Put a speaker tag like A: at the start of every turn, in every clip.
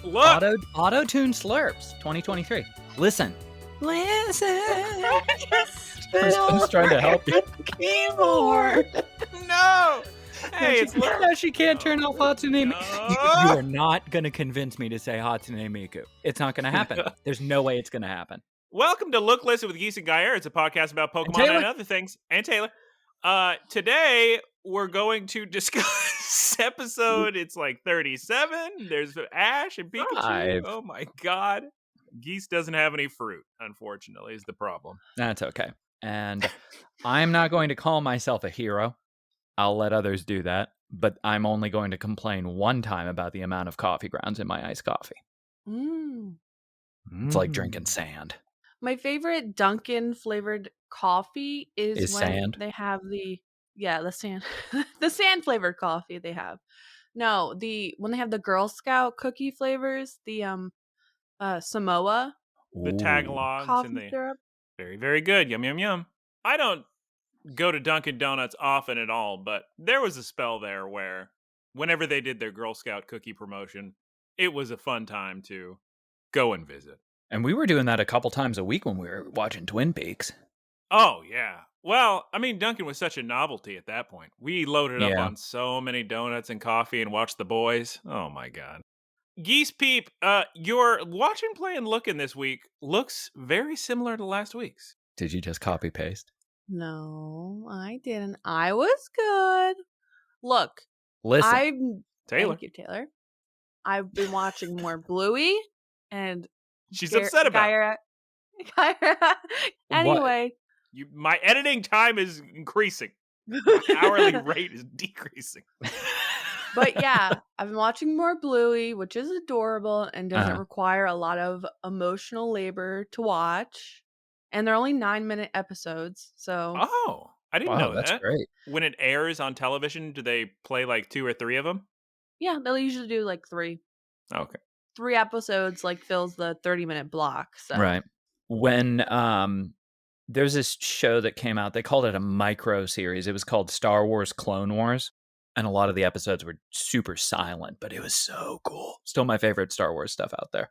A: Look!
B: Auto-tune slurps, 2023. Listen. I was trying to help you.
C: Keyboard.
A: No! Hey, it's
B: No, she can't turn off Hatsune Miku.
A: No.
B: You are not going to convince me to say Hatsune Miku. It's not going to happen. There's no way it's going to happen.
A: Welcome to Look Listen with Geese Guyera. It's a podcast about Pokemon and other things. And Taylor. Today, we're going to discuss episode, it's like 37. There's Ash and Pikachu.
B: 5.
A: Oh my god. Geese doesn't have any fruit, unfortunately, is the problem.
B: That's okay. And I'm not going to call myself a hero. I'll let others do that. But I'm only going to complain one time about the amount of coffee grounds in my iced coffee. It's like drinking sand.
C: My favorite Dunkin' flavored coffee is when
B: sand.
C: they have the sand, the sand flavored coffee they have. No, when they have the Girl Scout cookie flavors, the Samoa
A: The tag-alongs
C: coffee
A: and the
C: syrup.
A: very, very good. Yum, yum, yum. I don't go to Dunkin' Donuts often at all, but there was a spell there where whenever they did their Girl Scout cookie promotion, it was a fun time to go and visit.
B: And we were doing that a couple times a week when we were watching Twin Peaks.
A: Oh, yeah. Well, I mean, Dunkin' was such a novelty at that point. We loaded up on so many donuts and coffee and watched The Boys. Oh, my God. Geese Peep, your watching, play, and looking this week looks very similar to last week's.
B: Did you just copy-paste?
C: No, I didn't. I was good. Look,
B: Listen,
A: Taylor.
C: Thank you, Taylor. I've been watching more Bluey and
A: She's upset about
C: Guyera. Anyway.
A: My editing time is increasing. My hourly rate is decreasing.
C: But yeah, I've been watching more Bluey, which is adorable and doesn't require a lot of emotional labor to watch. And they're only 9-minute episodes, so...
A: Oh, I didn't know that.
B: That's great.
A: When it airs on television, do they play like 2 or 3 of them?
C: Yeah, they'll usually do like 3.
A: Okay.
C: 3 episodes like fills the 30-minute block. So.
B: Right. When there's this show that came out, they called it a micro series. It was called Star Wars Clone Wars. And a lot of the episodes were super silent, but it was so cool. Still my favorite Star Wars stuff out there.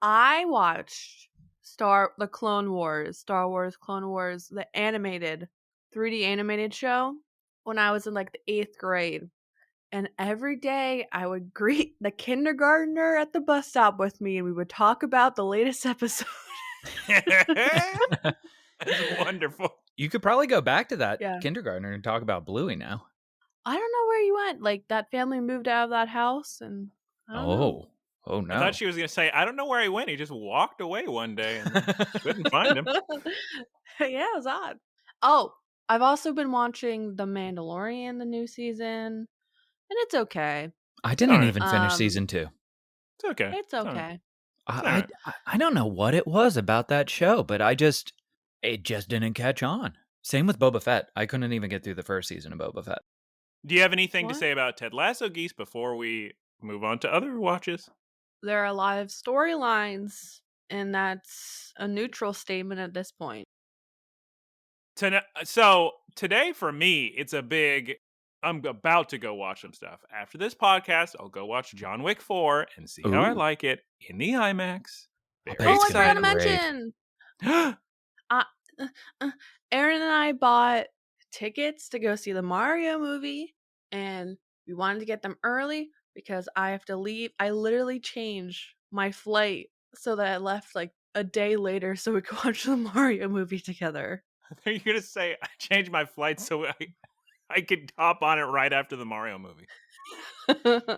C: I watched Star Wars Clone Wars, the animated 3D animated show when I was in like the 8th grade. And every day I would greet the kindergartner at the bus stop with me and we would talk about the latest episode.
A: That's wonderful.
B: You could probably go back to that kindergartner and talk about Bluey now.
C: I don't know where you went. Like that family moved out of that house and I don't know.
B: Oh no.
A: I thought she was going to say, I don't know where he went. He just walked away one day and couldn't find him.
C: Yeah, it was odd. Oh, I've also been watching The Mandalorian, the new season, and it's okay.
B: I didn't even finish season 2.
A: It's okay.
C: It's okay.
B: I don't know what it was about that show, but it just didn't catch on. Same with Boba Fett. I couldn't even get through the first season of Boba Fett.
A: Do you have anything to say about Ted Lasso, Geese, before we move on to other watches?
C: There are a lot of storylines, and that's a neutral statement at this point.
A: So today for me, it's a big, I'm about to go watch some stuff. After this podcast, I'll go watch John Wick 4 and see how I like it in the IMAX.
C: I forgot to mention. Aaron and I bought tickets to go see the Mario movie, and we wanted to get them early because I have to leave. I literally changed my flight so that I left like a day later so we could watch the Mario movie together.
A: Are you going to say I changed my flight so I could hop on it right after the Mario movie?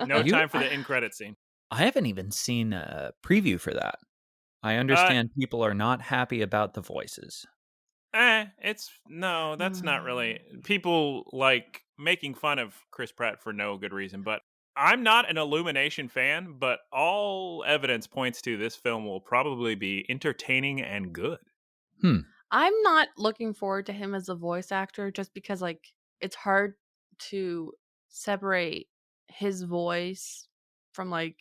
A: No time for the end credit scene.
B: I haven't even seen a preview for that. I understand people are not happy about the voices.
A: That's not really. People like making fun of Chris Pratt for no good reason, but I'm not an Illumination fan, but all evidence points to this film will probably be entertaining and good.
C: I'm not looking forward to him as a voice actor just because like it's hard to separate his voice from like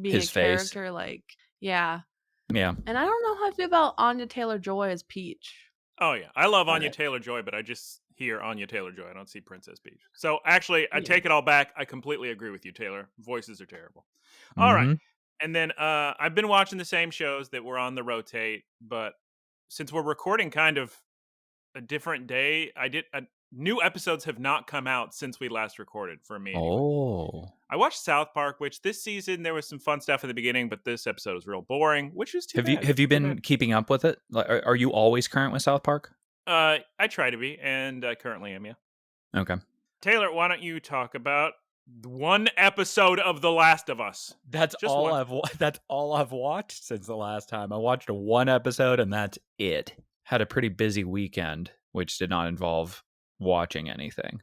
C: being
B: his
C: a
B: face.
C: character. Like, yeah.
B: Yeah.
C: And I don't know how I feel about Anya Taylor-Joy as Peach.
A: Oh, yeah. I love Anya Taylor-Joy, but I just hear Anya Taylor-Joy. I don't see Princess Peach. So, actually, I take it all back. I completely agree with you, Taylor. Voices are terrible. All right. And then I've been watching the same shows that were on the rotate, but since we're recording kind of a different day, new episodes have not come out since we last recorded for me. Anyway.
B: Oh.
A: I watched South Park, which this season there was some fun stuff at the beginning, but this episode was real boring, which is too bad.
B: Have you been keeping up with it? Like, are you always current with South Park?
A: I try to be, and I currently am, yeah.
B: Okay.
A: Taylor, why don't you talk about one episode of The Last of Us?
B: That's all I've watched since the last time. I watched one episode, and that's it. Had a pretty busy weekend, which did not involve watching anything.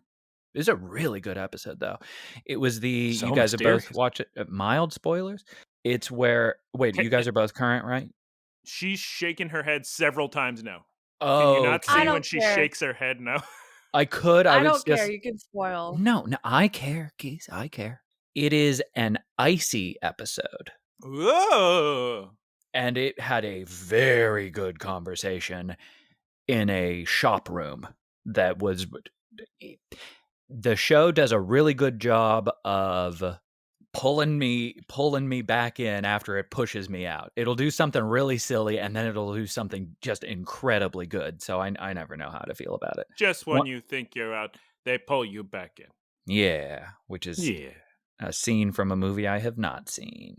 B: It was a really good episode, though. It was you guys have both watched it. Mild spoilers. It's where you guys are both current, right?
A: She's shaking her head several times no.
B: Oh,
A: can you not see when she shakes her head no?
B: I could.
C: I don't care. You can spoil.
B: No, I care, Geese. I care. It is an icy episode.
A: Whoa!
B: And it had a very good conversation in a shop room that was... The show does a really good job of pulling me back in after it pushes me out. It'll do something really silly, and then it'll do something just incredibly good. So I never know how to feel about it.
A: Just when you think you're out, they pull you back in.
B: Yeah, which is a scene from a movie I have not seen.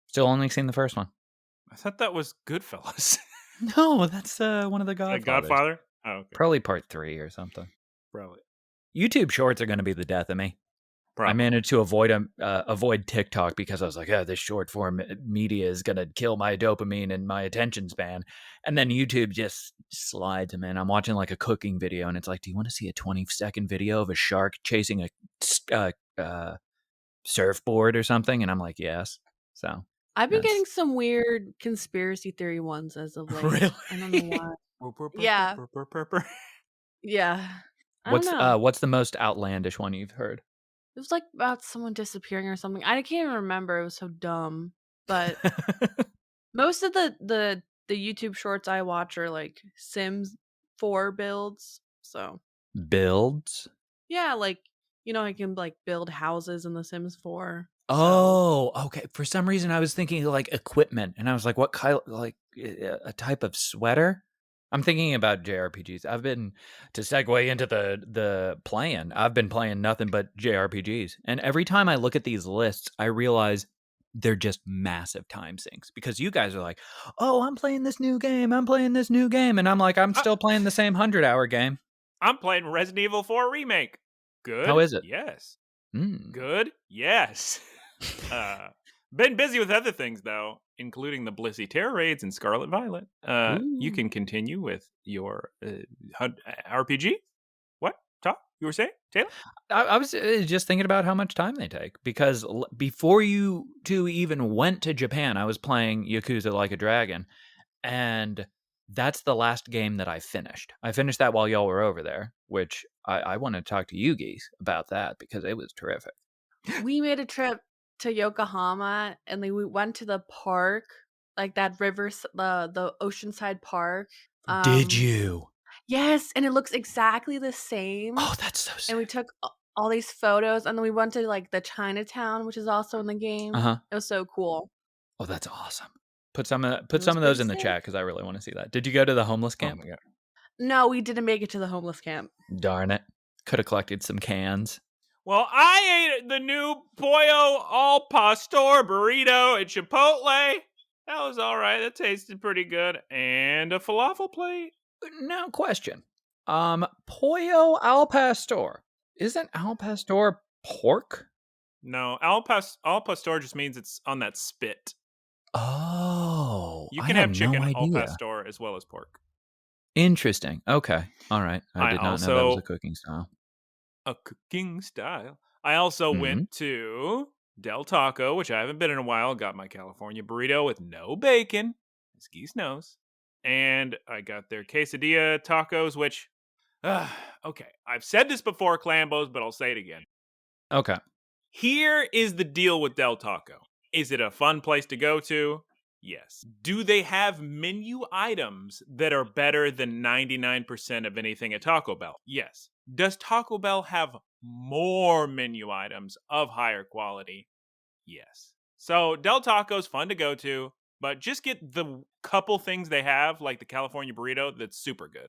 B: Still only seen the first one.
A: I thought that was Goodfellas.
B: No, that's one of the Godfathers.
A: Godfather? Oh, okay.
B: Probably part 3 or something.
A: Probably.
B: YouTube Shorts are going to be the death of me.
A: Probably.
B: I managed to avoid TikTok because I was like, this short form media is going to kill my dopamine and my attention span. And then YouTube just slides them in. I'm watching like a cooking video, and it's like, do you want to see a 20-second video of a shark chasing a surfboard or something? And I'm like, yes. So
C: I've been getting some weird conspiracy theory ones as of late.
B: Really?
C: I don't know why. Yeah. Yeah.
B: What's the most outlandish one you've heard?
C: It was like about someone disappearing or something. I can't even remember. It was so dumb. But most of the YouTube shorts I watch are like Sims 4 builds. So
B: builds?
C: Yeah, like I can like build houses in the Sims 4.
B: Oh, okay. For some reason I was thinking like equipment, and I was like, what kind? Like a type of sweater? I'm thinking about JRPGs. I've been, to segue into the playing, I've been playing nothing but JRPGs. And every time I look at these lists, I realize they're just massive time sinks. Because you guys are like, oh, I'm playing this new game. And I'm like, I'm still playing the same 100-hour game.
A: I'm playing Resident Evil 4 Remake. Good?
B: How is it?
A: Yes. Good? Yes. Been busy with other things, though, including the Blissey Terror Raids and Scarlet Violet. You can continue with your RPG. What? Talk? You were saying, Taylor?
B: I was just thinking about how much time they take. Because before you two even went to Japan, I was playing Yakuza Like a Dragon. And that's the last game that I finished. I finished that while y'all were over there, which I want to talk to you, Geese, about that because it was terrific.
C: We made a trip to Yokohama, and we went to the park, like that river, the Oceanside Park.
B: Did you?
C: Yes, and it looks exactly the same.
B: Oh, that's so sick.
C: And we took all these photos, and then we went to like the Chinatown, which is also in the game. It was so cool.
B: Oh, that's awesome. Put some of those in the chat because I really want to see that. Did you go to the homeless camp?
A: Oh my God.
C: No, we didn't make it to the homeless camp.
B: Darn it. Could have collected some cans.
A: Well, I ate the new Pollo al Pastor burrito at Chipotle. That was all right. That tasted pretty good. And a falafel plate.
B: Now, question. Pollo al Pastor. Isn't al pastor pork?
A: No, al pastor just means it's on that spit.
B: Oh.
A: You can have chicken al pastor as well as pork.
B: Interesting. Okay. All right. I did not know that was a cooking style.
A: A cooking style. I also went to Del Taco, which I haven't been in a while. Got my California burrito with no bacon, as Geese knows. And I got their quesadilla tacos, which, okay. I've said this before, Clambos, but I'll say it again.
B: Okay.
A: Here is the deal with Del Taco. Is it a fun place to go to? Yes. Do they have menu items that are better than 99% of anything at Taco Bell? Yes. Does Taco Bell have more menu items of higher quality? Yes. So Del Taco's fun to go to, but just get the couple things they have, like the California burrito, that's super good.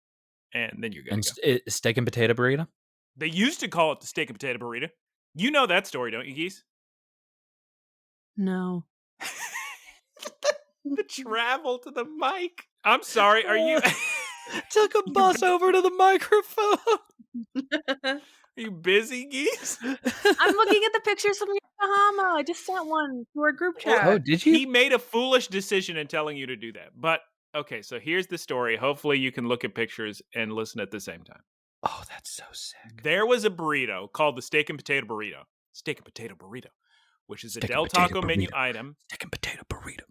A: And then you're good to go.
B: Steak and potato burrito?
A: They used to call it the steak and potato burrito. You know that story, don't you, Geese?
C: No.
A: The travel to the mic. I'm sorry, are you...
B: Took a bus over to the microphone.
A: Are you busy, Geese?
C: I'm looking at the pictures from Yokohama. I just sent one to our group chat.
B: Oh, did you?
A: He made a foolish decision in telling you to do that. But, okay, so here's the story. Hopefully you can look at pictures and listen at the same time.
B: Oh, that's so sick.
A: There was a burrito called the steak and potato burrito. Steak and potato burrito, which is a Del Taco menu item.
B: Steak and potato burrito.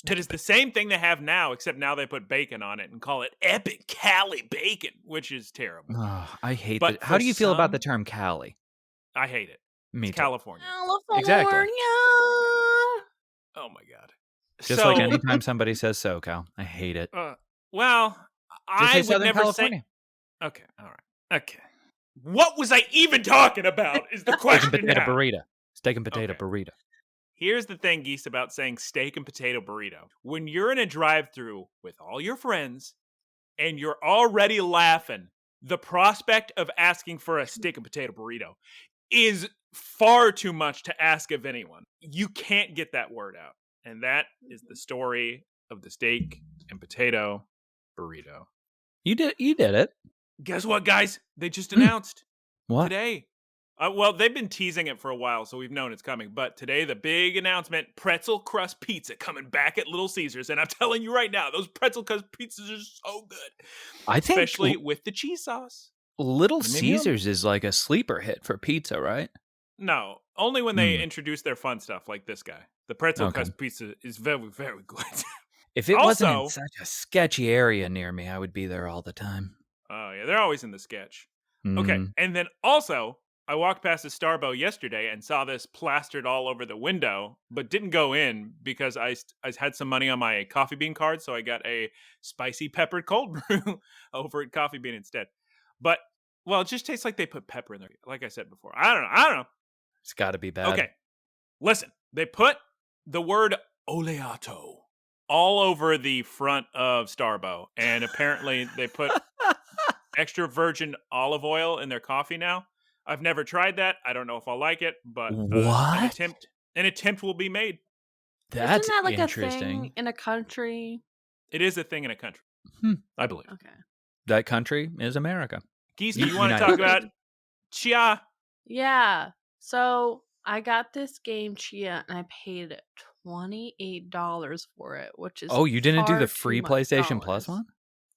A: That is the same thing they have now, except now they put bacon on it and call it Epic Cali Bacon, which is terrible.
B: Oh, I hate
A: But
B: that. How do you feel about the
A: some-
B: term Cali?
A: I hate it.
B: Me
A: It's
B: too.
A: California.
C: California.
B: Exactly.
A: Oh my god.
B: Just like anytime somebody says SoCal, I hate it.
A: Well,
B: Just
A: I
B: say
A: would
B: Southern
A: never
B: California.
A: say. Okay, all right. Okay. What was I even talking about? Is the
B: Steak
A: question
B: and potato
A: now.
B: burrito. Steak and potato
A: Okay.
B: burrito.
A: Here's the thing, Geese, about saying steak and potato burrito. When you're in a drive-thru with all your friends and you're already laughing, the prospect of asking for a steak and potato burrito is far too much to ask of anyone. You can't get that word out. And that is the story of the steak and potato burrito.
B: You did it.
A: Guess what, guys? They just announced
B: What?
A: today. Well, they've been teasing it for a while, so we've known it's coming. But today, the big announcement, pretzel crust pizza coming back at Little Caesars. And I'm telling you right now, those pretzel crust pizzas are so good.
B: I think
A: Especially with the cheese sauce.
B: Little
A: Maybe
B: Caesars is like a sleeper hit for pizza, right?
A: No, only when they introduce their fun stuff like this guy. The pretzel crust pizza is very, very good.
B: If it wasn't in
A: Also-
B: such a sketchy area near me, I would be there all the time.
A: Oh, yeah, they're always in the sketch.
B: Mm.
A: Okay, and then also, I walked past a Starbucks yesterday and saw this plastered all over the window, but didn't go in because I had some money on my coffee bean card, so I got a spicy peppered cold brew over at Coffee Bean instead. But, well, it just tastes like they put pepper in there. Like I said before. I don't know.
B: It's got to be bad.
A: Okay, listen. They put the word oleato all over the front of Starbucks, and apparently they put extra virgin olive oil in their coffee now. I've never tried that. I don't know if I'll like it, but
B: What?
A: an attempt will be made.
B: That's
C: Isn't that like
B: interesting.
C: a thing in a country?
A: It is a thing in a country, I believe.
C: Okay.
B: That country is America.
A: Geese, do you want to
B: United
A: talk
B: States.
A: about Chia?
C: Yeah. So I got this game Chia and I paid $28 for it, which is
B: Oh, you didn't do
C: far
B: the
C: too
B: free
C: much
B: PlayStation Plus
C: dollars.
B: one?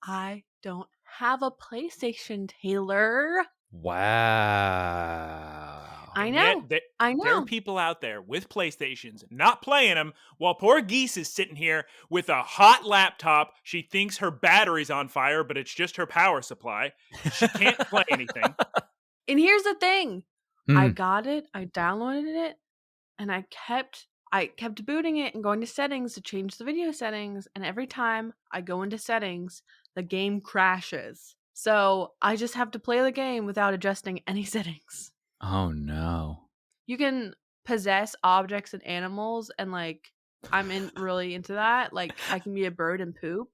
C: I don't have a PlayStation, Taylor.
B: Wow.
C: I
A: And
C: know.
A: yet
C: I
A: There are
C: know.
A: people out there with PlayStations not playing them, while poor Geese is sitting here with a hot laptop. She thinks her battery's on fire, but it's just her power supply. She can't play anything.
C: And here's the thing. I
B: Hmm.
C: got it, I downloaded it, and I kept booting it and going to settings to change the video settings, and every time I go into settings, the game crashes. So I just have to play the game without adjusting any settings.
B: Oh, no.
C: You can possess objects and animals, and like I'm really into that. Like I can be a bird and poop.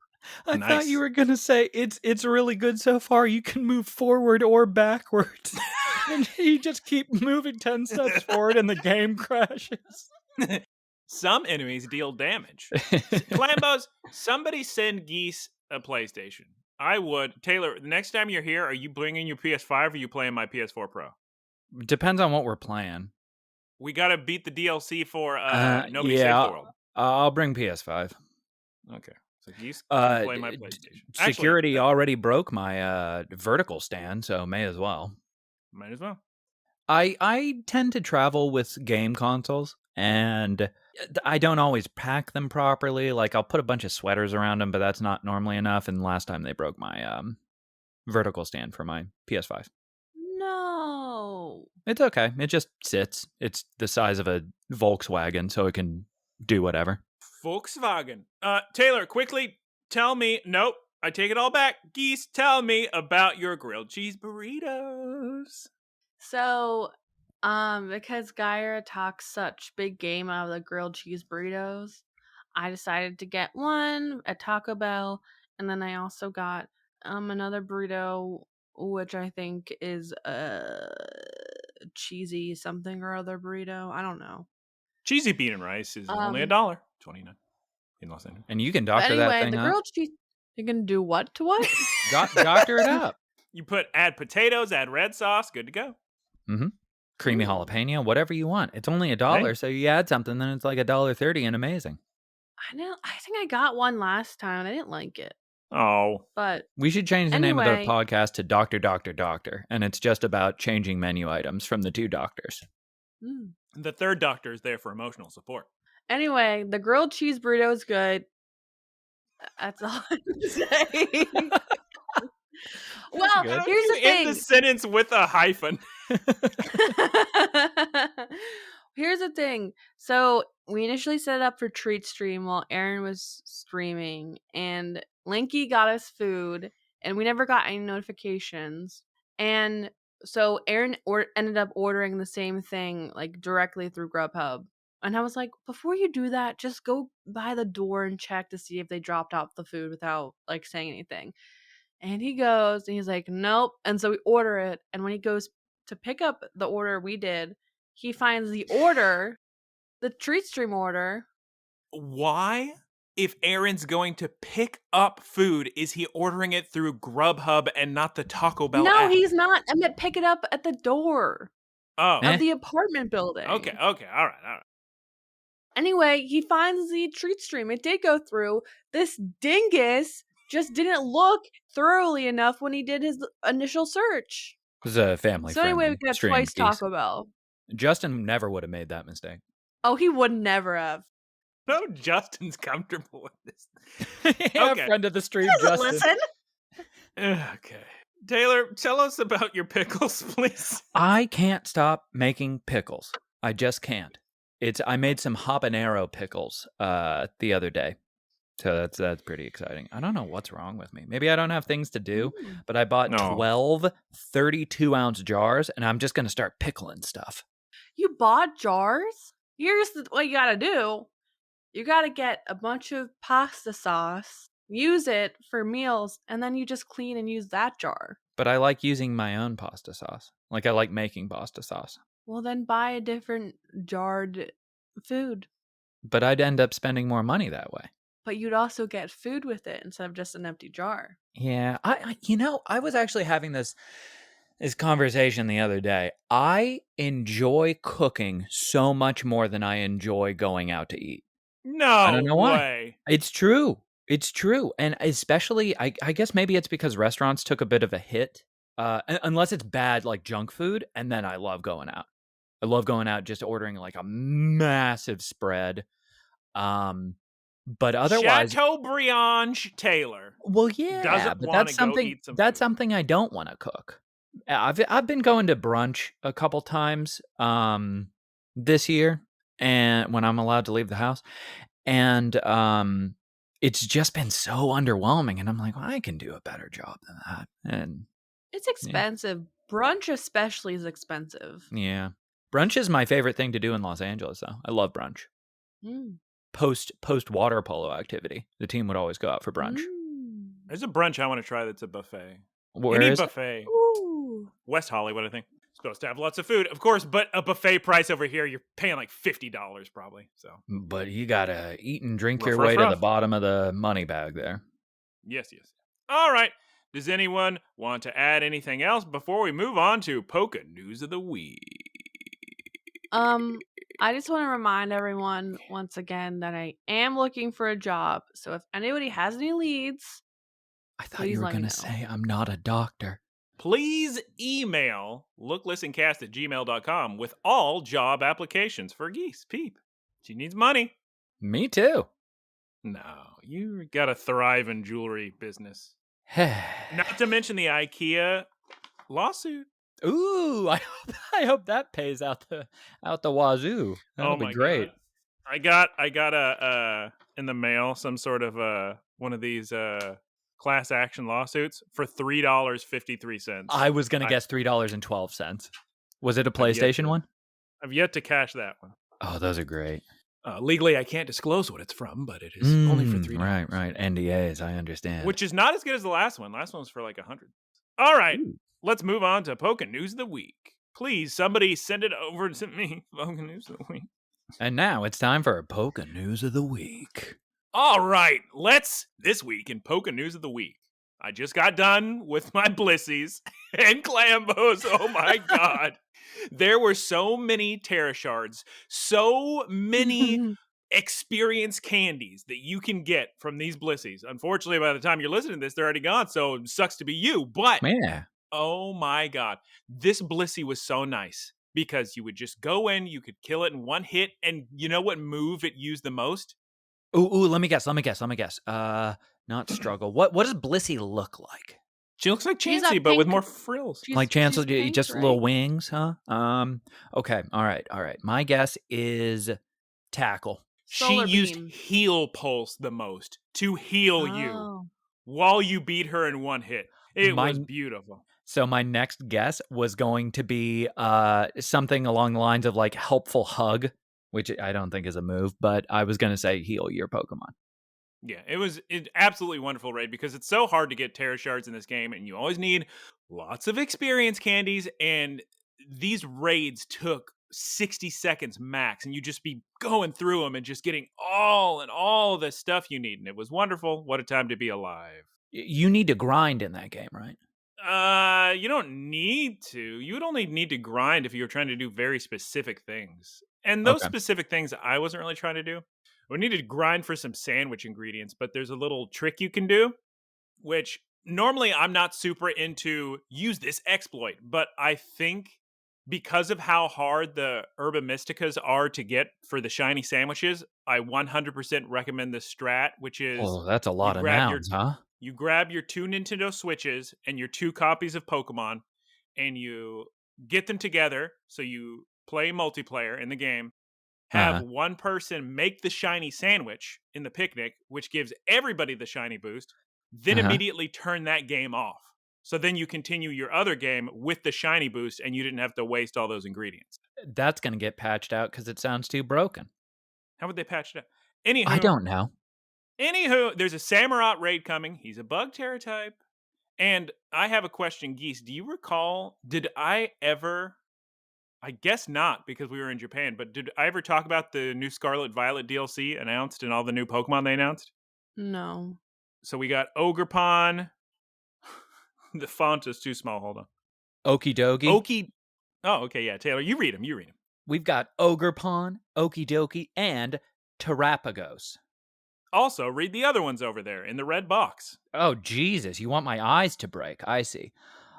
B: I
A: Nice.
B: thought you were going to say it's really good so far. You can move forward or backwards. And you just keep moving 10 steps forward and the game crashes.
A: Some enemies deal damage. Clambos, somebody send Geese a PlayStation. I would. Taylor, the next time you're here, are you bringing your PS5 or are you playing my PS4 Pro?
B: Depends on what we're playing.
A: We got to beat the DLC for Nobody
B: yeah.
A: Saves the World.
B: I'll bring PS5.
A: Okay. So Geese can play my PlayStation. Actually,
B: Security already broke my vertical stand, so may as well.
A: might as well.
B: I tend to travel with game consoles, and I don't always pack them properly. Like, I'll put a bunch of sweaters around them, but that's not normally enough. And last time they broke my vertical stand for my PS5.
C: No.
B: It's okay. It just sits. It's the size of a Volkswagen, so it can do whatever.
A: Volkswagen. Taylor, quickly tell me. Nope, I take it all back. Geese, tell me about your grilled cheese burritos.
C: So, Because Guyera talks such big game out of the grilled cheese burritos, I decided to get one at Taco Bell, and then I also got another burrito, which I think is a cheesy something or other burrito. I don't know.
A: Cheesy bean and rice is only $1.29 in Los Angeles.
B: And you can
C: But
B: doctor that
C: anyway,
B: thing
C: the
B: up.
C: grilled cheese. You can do what to what?
B: Doctor it up.
A: You add potatoes, add red sauce, good to go.
B: Mm-hmm. Creamy
C: Ooh.
B: jalapeno, whatever you want. It's only $1, so you add something, then it's like $1.30 and amazing.
C: I know. I think I got one last time and I didn't like it.
A: Oh.
C: But
B: We should change the name of the
C: anyway.
B: podcast to Doctor, Doctor, Doctor, and it's just about changing menu items from the two doctors.
A: The third doctor is there for emotional support.
C: Anyway, the grilled cheese burrito is good. That's all I have to say. Well,
B: good.
C: here's the
A: End
C: thing.
A: the sentence with a hyphen.
C: Here's the thing. So we initially set it up for treat stream while Aaron was streaming, and Linky got us food, and we never got any notifications. And so Aaron ended up ordering the same thing like directly through Grubhub. And I was like, before you do that, just go by the door and check to see if they dropped off the food without like saying anything. And he goes and he's like, nope. And so we order it. And when he goes to pick up the order we did, he finds the order, the treat stream order.
A: Why, if Aaron's going to pick up food, is he ordering it through Grubhub and not the Taco Bell
C: No,
A: app?
C: he's not. I meant pick it up at the door
A: Oh.
C: of the apartment building.
A: Okay. All right.
C: Anyway, he finds the treat stream. It did go through. This dingus just didn't look thoroughly enough when he did his initial search.
B: It was a family
C: So anyway, we got
B: stream,
C: twice
B: Geese.
C: Taco Bell.
B: Justin never would have made that mistake.
C: Oh, he would never have.
A: No, Justin's comfortable with this.
B: Yeah,
A: Okay.
B: friend of the stream,
C: He doesn't
B: Justin.
A: Okay. Taylor, tell us about your pickles, please.
B: I can't stop making pickles. I just can't. I made some habanero pickles the other day. So that's pretty exciting. I don't know what's wrong with me. Maybe I don't have things to do, but I bought 12 32-ounce jars, and I'm just going to start pickling stuff.
C: You bought jars? Here's what you gotta do. You gotta get a bunch of pasta sauce, use it for meals, and then you just clean and use that jar.
B: But I like using my own pasta sauce. Like, I like making pasta sauce.
C: Well, then buy a different jarred food.
B: But I'd end up spending more money that way.
C: But you'd also get food with it instead of just an empty jar.
B: Yeah, I was actually having this conversation the other day. I enjoy cooking so much more than I enjoy going out to eat.
A: No,
B: I don't know why.
A: way.
B: It's true. It's true. And especially, I guess maybe it's because restaurants took a bit of a hit. Unless it's bad, like junk food. And then I love going out. I love going out, just ordering like a massive spread. But otherwise,
A: Chateaubriand Taylor.
B: well, yeah,
A: doesn't
B: but
A: wanna
B: that's
A: go
B: something.
A: eat some
B: That's
A: food.
B: something I don't want to cook. I've been going to brunch a couple times this year, and when I'm allowed to leave the house, and it's just been so underwhelming. And I'm like, well, I can do a better job than that. And
C: It's expensive. Brunch especially is expensive.
B: yeah, brunch is my favorite thing to do in Los Angeles, though. I love brunch. Post water polo activity, the team would always go out for brunch.
A: There's a brunch I want to try that's a buffet.
B: Where
A: Any
B: is it?
A: buffet.
C: Ooh.
A: West Hollywood, I think. Supposed to have lots of food, of course, but a buffet price over here, you're paying like $50 probably. So
B: But you gotta eat and drink
A: Rough,
B: your
A: rough,
B: way to the
A: rough.
B: bottom of the money bag there.
A: yes. All right. Does anyone want to add anything else before we move on to Poke News of the Week?
C: I just want to remind everyone once again that I am looking for a job. So if anybody has any leads,
B: I thought
C: Please
B: you were
C: let me
B: gonna
C: know.
B: say I'm not a doctor.
A: Please email looklistencast@gmail.com with all job applications for Geese Peep. She needs money.
B: Me too.
A: No, you got to thrive in jewelry business. Not to mention the IKEA lawsuit.
B: Ooh, I hope that pays out the wazoo. That'll be great.
A: God. I got a in the mail some sort of one of these class action lawsuits for $3.53.
B: I was gonna guess $3.12. Was it a
A: I've yet
B: PlayStation
A: to-
B: one?
A: I've yet to cash that one.
B: Oh, those are great.
A: Legally, I can't disclose what it's from, but it is only for $3.
B: Right. NDAs, I understand.
A: Which is not as good as the last one. Last one was for like 100. All right, let's move on to Poké News of the Week. Please, somebody send it over to me. Poké News of the Week.
B: And now it's time for Poké News of the Week.
A: All right, this week in Poké News of the Week. I just got done with my Blissies and Clambos. Oh my God. There were so many Terra Shards, so many experience candies that you can get from these Blissies. Unfortunately, by the time you're listening to this, they're already gone, so it sucks to be you. But, oh my God, this Blissey was so nice because you would just go in, you could kill it in one hit, and you know what move it used the most?
B: Ooh, let me guess. Not struggle. What does Blissey look like?
A: She looks like Chansey, but with more frills.
B: Like Chansey, just little wings, huh? Okay, all right. My guess is Tackle.
A: She used Heal Pulse the most to heal you while you beat her in one hit. It was beautiful.
B: So my next guess was going to be something along the lines of like Helpful Hug, which I don't think is a move, but I was going to say heal your Pokemon.
A: Yeah, it was an absolutely wonderful raid because it's so hard to get Terra Shards in this game, and you always need lots of experience candies, and these raids took 60 seconds max, and you just be going through them and just getting all the stuff you need, and it was wonderful. What a time to be alive.
B: You need to grind in that game, right?
A: You don't need to. You would only need to grind if you were trying to do very specific things. And those specific things I wasn't really trying to do. We needed to grind for some sandwich ingredients, but there's a little trick you can do, which normally I'm not super into use this exploit, but I think because of how hard the Herba Mysticas are to get for the shiny sandwiches, I 100% recommend the strat, which is...
B: Oh, that's a lot of nouns, huh?
A: You grab your 2 Nintendo Switches and your 2 copies of Pokemon, and you get them together, so you play multiplayer in the game, have one person make the shiny sandwich in the picnic, which gives everybody the shiny boost, then immediately turn that game off. So then you continue your other game with the shiny boost, and you didn't have to waste all those ingredients.
B: That's going to get patched out because it sounds too broken.
A: How would they patch it out? Anywho,
B: I don't know.
A: Anywho, there's a Samurott raid coming. He's a bug Terra type. And I have a question, Geese. Do you recall, did I ever... I guess not, because we were in Japan, but did I ever talk about the new Scarlet Violet DLC announced and all the new Pokemon they announced?
C: No.
A: So we got Ogerpon. The font is too small. Hold on.
B: Okidogi.
A: Oh, okay, yeah. Taylor, you read them.
B: We've got Ogerpon, Okidogi, and Terrapagos.
A: Also, read the other ones over there in the red box.
B: Oh, Jesus. You want my eyes to break. I see.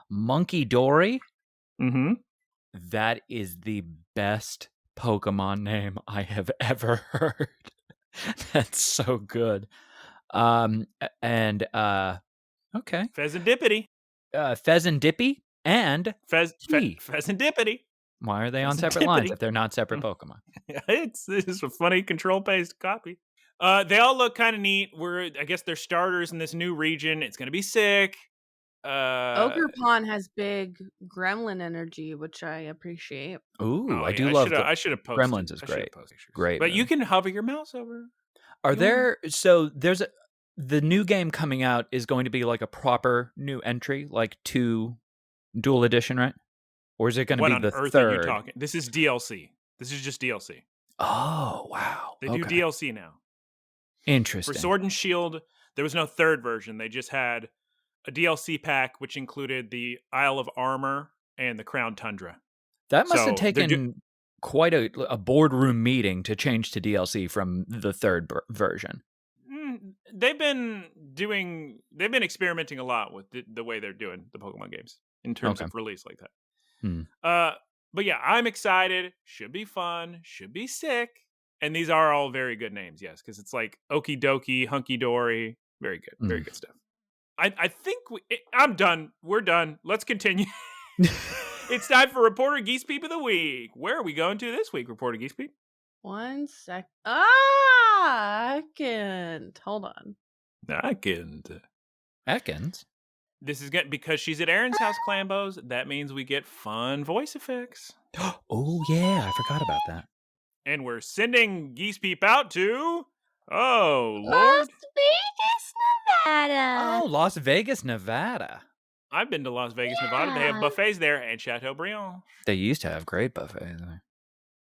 B: Monkey Dory.
A: Mm-hmm.
B: That is the best Pokemon name I have ever heard. That's so good. Okay.
A: Pheasantipity.
B: Pheasantippy and
A: Pheasantipity.
B: Why are they on separate lines if they're not separate Pokemon?
A: It's a funny control-based copy. They all look kind of neat. I guess they're starters in this new region. It's going to be sick.
C: Ogerpon has big gremlin energy, which I appreciate.
B: Ooh, I do love
A: I should have posted.
B: Gremlins is great. Great.
A: But you can hover your mouse over.
B: There's the new game coming out is going to be like a proper new entry, like 2 dual edition, right? Or is it going to be the
A: Earth
B: third?
A: Are you talking? This is DLC. This is just DLC.
B: Oh, wow.
A: They do DLC now.
B: Interesting.
A: For Sword and Shield, there was no third version. They just had a DLC pack, which included the Isle of Armor and the Crown Tundra.
B: That must have taken quite a boardroom meeting to change to DLC from the third version.
A: They've been experimenting a lot with the way they're doing the Pokemon games in terms of release like that. But yeah, I'm excited. Should be fun. Should be sick. And these are all very good names, yes, because it's like Okie Dokie, Hunky Dory. Very good. Very good stuff. I think I'm done. We're done. Let's continue. It's time for Reporter Geese Peep of the Week. Where are we going to this week, Reporter Geese Peep?
C: 1 sec. I can't. Hold on.
A: I can't.
B: Ekans?
A: This is good because she's at Aaron's house, Clambos. That means we get fun voice effects.
B: Oh, yeah. I forgot about that.
A: And we're sending Geese Peep out to... Oh,
D: Las
A: Lord.
D: Vegas, Nevada.
B: Oh, Las Vegas, Nevada.
A: I've been to Las Vegas, Nevada. They have
D: Yeah.
A: buffets there and Chateaubriand.
B: They used to have great buffets there.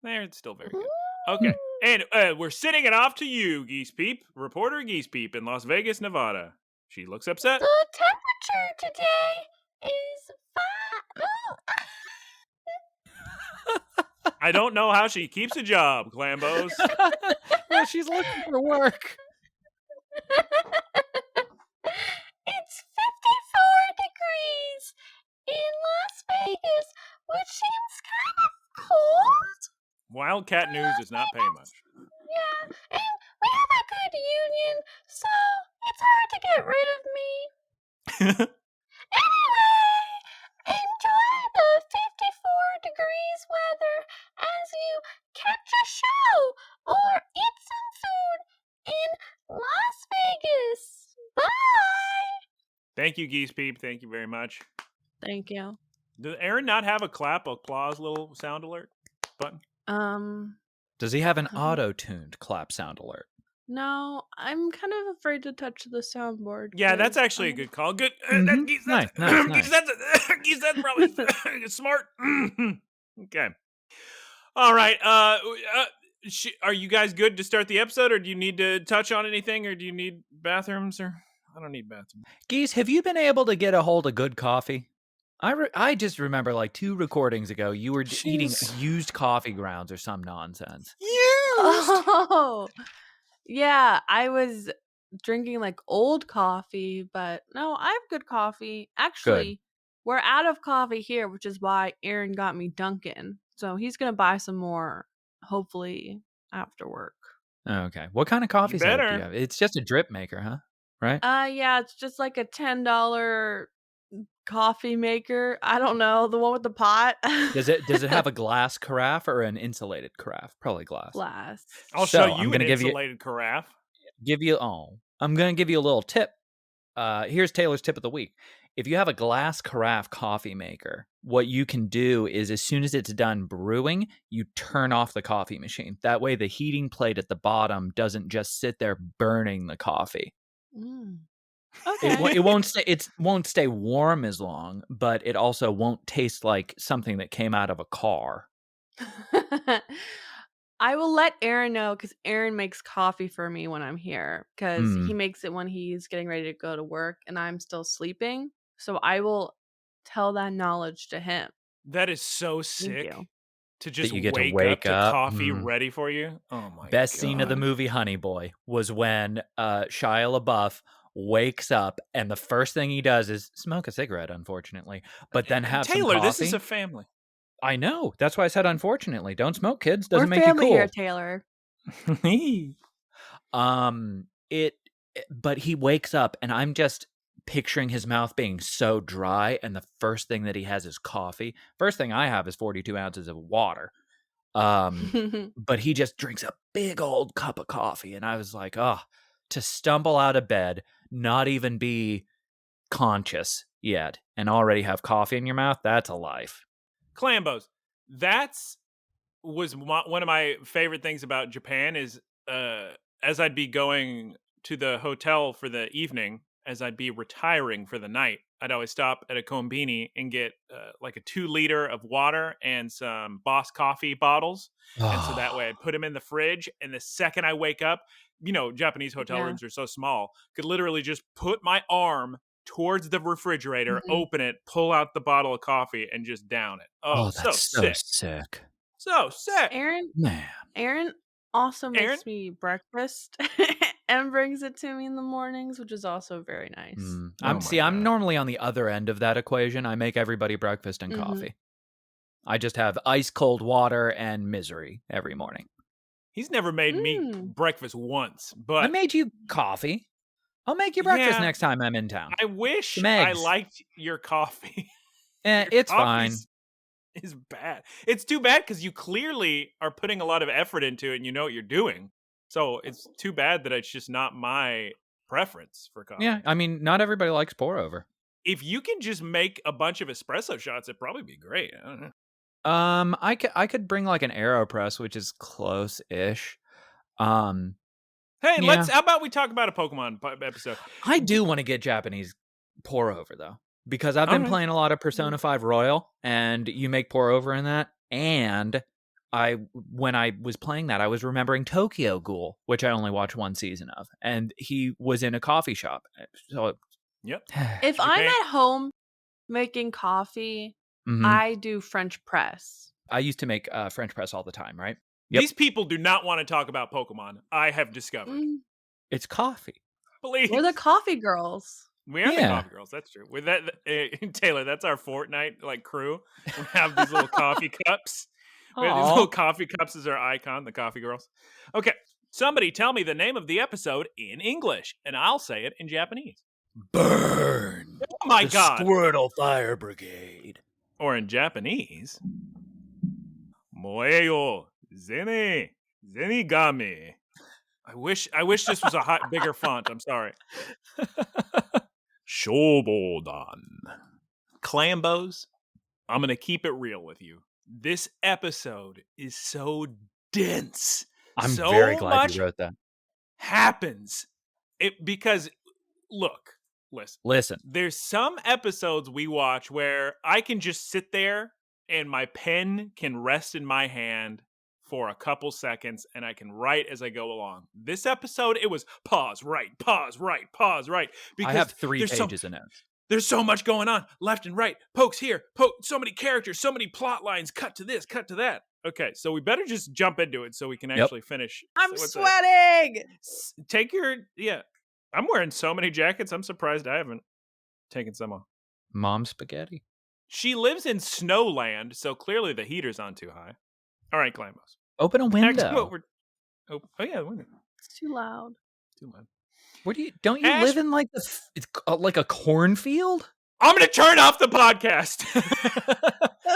A: They're still very good. Okay. And we're sending it off to you, Geese Peep. Reporter Geese Peep in Las Vegas, Nevada. She looks upset.
D: The temperature today is 5.
A: I don't know how she keeps a job, Clambos.
B: Well, she's looking for work.
D: It's 54 degrees in Las Vegas, which seems kind of cold.
A: Wildcat News does not pay much.
D: Yeah, and we have a good union, so it's hard to get rid of me. Anyway, enjoy the 54 degrees weather as you catch a show or eat some food in Las Vegas. Bye!
A: Thank you, Geese Peep. Thank you very much.
C: Thank you.
A: Does Aaron not have a clap, applause, little sound alert button?
B: Does he have an auto-tuned clap sound alert?
C: No, I'm kind of afraid to touch the soundboard.
A: Yeah, that's
C: 'cause
A: actually a good call. Good.
B: Mhm.
A: Geese,
B: Nice,
A: that's,
B: nice,
A: Geese,
B: nice.
A: Geese, that's probably smart. Okay. All right. Are you guys good to start the episode, or do you need to touch on anything, or do you need bathrooms? Or I don't need bathrooms.
B: Geese, have you been able to get a hold of good coffee? I just remember like 2 recordings ago, you were eating used coffee grounds or some nonsense.
C: Oh, yeah. I was drinking like old coffee, but no, I have good coffee. Actually, we're out of coffee here, which is why Aaron got me Dunkin'. So he's gonna buy some more, hopefully after work.
B: Okay. What kind of coffee setup do you
A: better.
B: have? It's just a drip maker, huh? Right?
C: Yeah, it's just like a $10 coffee maker. I don't know, the one with the pot.
B: Does it have a glass carafe or an insulated carafe? Probably glass.
C: Glass.
A: I'll
B: So,
A: show
B: I'm
A: you
B: gonna
A: an
B: give you-
A: insulated carafe.
B: I'm going to give you a little tip. Here's Taylor's tip of the week. If you have a glass carafe coffee maker, what you can do is as soon as it's done brewing, you turn off the coffee machine. That way the heating plate at the bottom doesn't just sit there burning the coffee.
C: Okay.
B: It won't stay warm as long, but it also won't taste like something that came out of a car.
C: I will let Aaron know because Aaron makes coffee for me when I'm here because he makes it when he's getting ready to go to work and I'm still sleeping. So I will tell that knowledge to him.
A: That is so
C: Thank
A: sick
C: you.
A: to just
B: you get to
A: wake
B: wake
A: up to
B: up.
A: coffee ready for you. Oh my
B: Best
A: God.
B: scene of the movie Honey Boy was when Shia LaBeouf wakes up and the first thing he does is smoke a cigarette, unfortunately, but then have
A: Taylor,
B: some coffee.
A: this is a family.
B: I know. That's why I said unfortunately. Don't smoke, kids. Doesn't
C: We're
B: make you
C: family
B: cool.
C: here, Taylor.
B: But he wakes up and I'm just picturing his mouth being so dry and the first thing that he has is coffee. First thing I have is 42 ounces of water. But he just drinks a big old cup of coffee and I was like, to stumble out of bed, not even be conscious yet and already have coffee in your mouth, that's a life.
A: Clambos, was one of my favorite things about Japan is as I'd be going to the hotel for the evening, as I'd be retiring for the night, I'd always stop at a konbini and get like a 2-liter of water and some Boss coffee bottles. And so that way I'd put them in the fridge. And the second I wake up, Japanese hotel rooms are so small, could literally just put my arm towards the refrigerator, open it, pull out the bottle of coffee, and just down it. Oh,
B: that's
A: so sick. So sick.
C: Aaron also makes me breakfast and brings it to me in the mornings, which is also very nice.
B: I'm normally on the other end of that equation. I make everybody breakfast and coffee. I just have ice cold water and misery every morning.
A: He's never made me breakfast once, but
B: I made you coffee. I'll make you breakfast next time I'm in town.
A: I wish I liked your coffee.
B: It's fine.
A: Is bad. It's too bad because you clearly are putting a lot of effort into it and you know what you're doing. So it's too bad that it's just not my preference for coffee.
B: Yeah, I mean, not everybody likes pour over.
A: if you can just make a bunch of espresso shots, it'd probably be great. I don't know.
B: I could bring like an AeroPress, which is close-ish.
A: Hey,
B: Yeah.
A: how about we talk about a Pokemon episode?
B: I do want to get Japanese pour over though, because I've been playing a lot of Persona 5 Royal, and you make pour over in that. And when I was playing that, I was remembering Tokyo Ghoul, which I only watched one season of, and he was in a coffee shop. So,
A: yep.
C: If I'm at home making coffee, I do French press.
B: I used to make French press all the time, right?
A: Yep. These people do not want to talk about Pokemon. I have discovered.
B: It's coffee.
A: Please.
C: We're the coffee girls.
A: We are the coffee girls. That's true. With that, Taylor, that's our Fortnite crew. We have these little coffee cups. We have these little coffee cups as our icon, the coffee girls. Okay, somebody tell me the name of the episode in English, and I'll say it in Japanese.
B: Burn!
A: Oh my God!
B: Squirtle Fire Brigade.
A: Or in Japanese, Moeyo Zenigame. I wish this was a bigger font. I'm sorry. Shōbōdan. Clambos, I'm going to keep it real with you. This episode is so dense.
B: I'm very glad you wrote that.
A: Happens. Because, look,
B: listen.
A: There's some episodes we watch where I can just sit there and my pen can rest in my hand for a couple seconds, and I can write as I go along. This episode, it was pause, write, pause, write, pause, write.
B: Because I have 3 pages of notes.
A: There's so much going on, left and right, pokes here, so many characters, so many plot lines, cut to this, cut to that. Okay, so we better just jump into it so we can actually finish.
C: I'm sweating!
A: I'm wearing so many jackets, I'm surprised I haven't taken some off.
B: Mom spaghetti.
A: She lives in Snowland, so clearly the heater's on too high. All right, Clambos.
B: Open a window.
A: The window.
C: It's too loud.
B: Don't you live in like like a cornfield?
A: I'm going to turn off the podcast.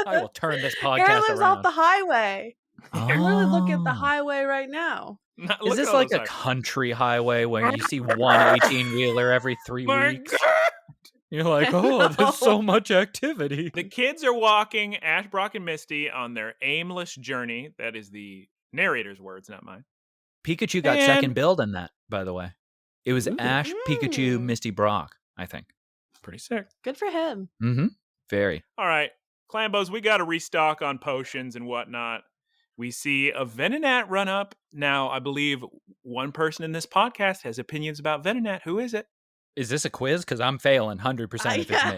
B: I will turn this podcast
C: Aaron lives
B: around.
C: off the highway. I'm really looking at the highway right now.
B: Is this like a country highway where you see one 18-wheeler every 3 weeks? God. You're like, oh, there's so much activity.
A: The kids are walking, Ash, Brock, and Misty, on their aimless journey. That is the narrator's words, not mine.
B: Pikachu got second billed in that, by the way. It was Ash, Pikachu, Misty, Brock, I think.
A: Pretty sick.
C: Good for him.
B: Mm-hmm. Very.
A: All right. Clambos, we got to restock on potions and whatnot. We see a Venonat run up. Now, I believe one person in this podcast has opinions about Venonat. Who is it?
B: Is this a quiz? Because I'm failing 100% if it's me.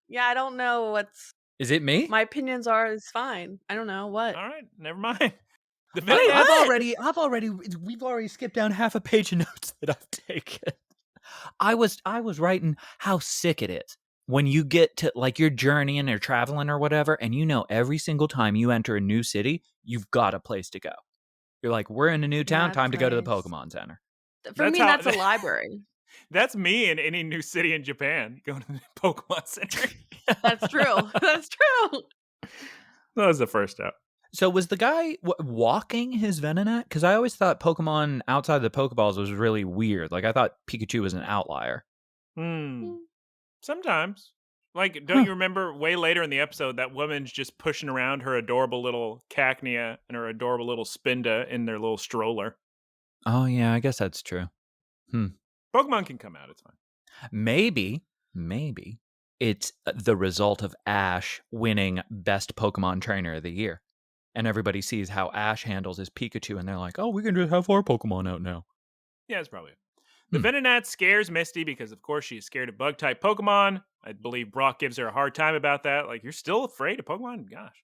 C: Yeah, I don't know what's...
B: Is it me?
C: My opinions is fine. I don't know. What?
A: All right. Never mind.
B: We've already skipped down half a page of notes that I've taken. I was writing how sick it is when you get to like you're journeying or traveling or whatever, and you know every single time you enter a new city, you've got a place to go. You're like, we're in a new town, time to go to the Pokemon Center.
C: For me, that's a library.
A: That's me in any new city in Japan, going to the Pokemon Center.
C: That's true. That's true.
A: That was the first step.
B: So was the guy walking his Venonat? Because I always thought Pokemon outside the Pokeballs was really weird. Like, I thought Pikachu was an outlier.
A: Sometimes. Like, don't you remember way later in the episode that woman's just pushing around her adorable little Cacnea and her adorable little Spinda in their little stroller?
B: Oh, yeah, I guess that's true.
A: Pokemon can come out, it's fine.
B: Maybe it's the result of Ash winning Best Pokemon Trainer of the Year. And everybody sees how Ash handles his Pikachu, and they're like, oh, we can just have 4 Pokemon out now.
A: Yeah, that's probably it. The Venonat scares Misty because, of course, she is scared of Bug-type Pokemon. I believe Brock gives her a hard time about that. Like, you're still afraid of Pokemon? Gosh.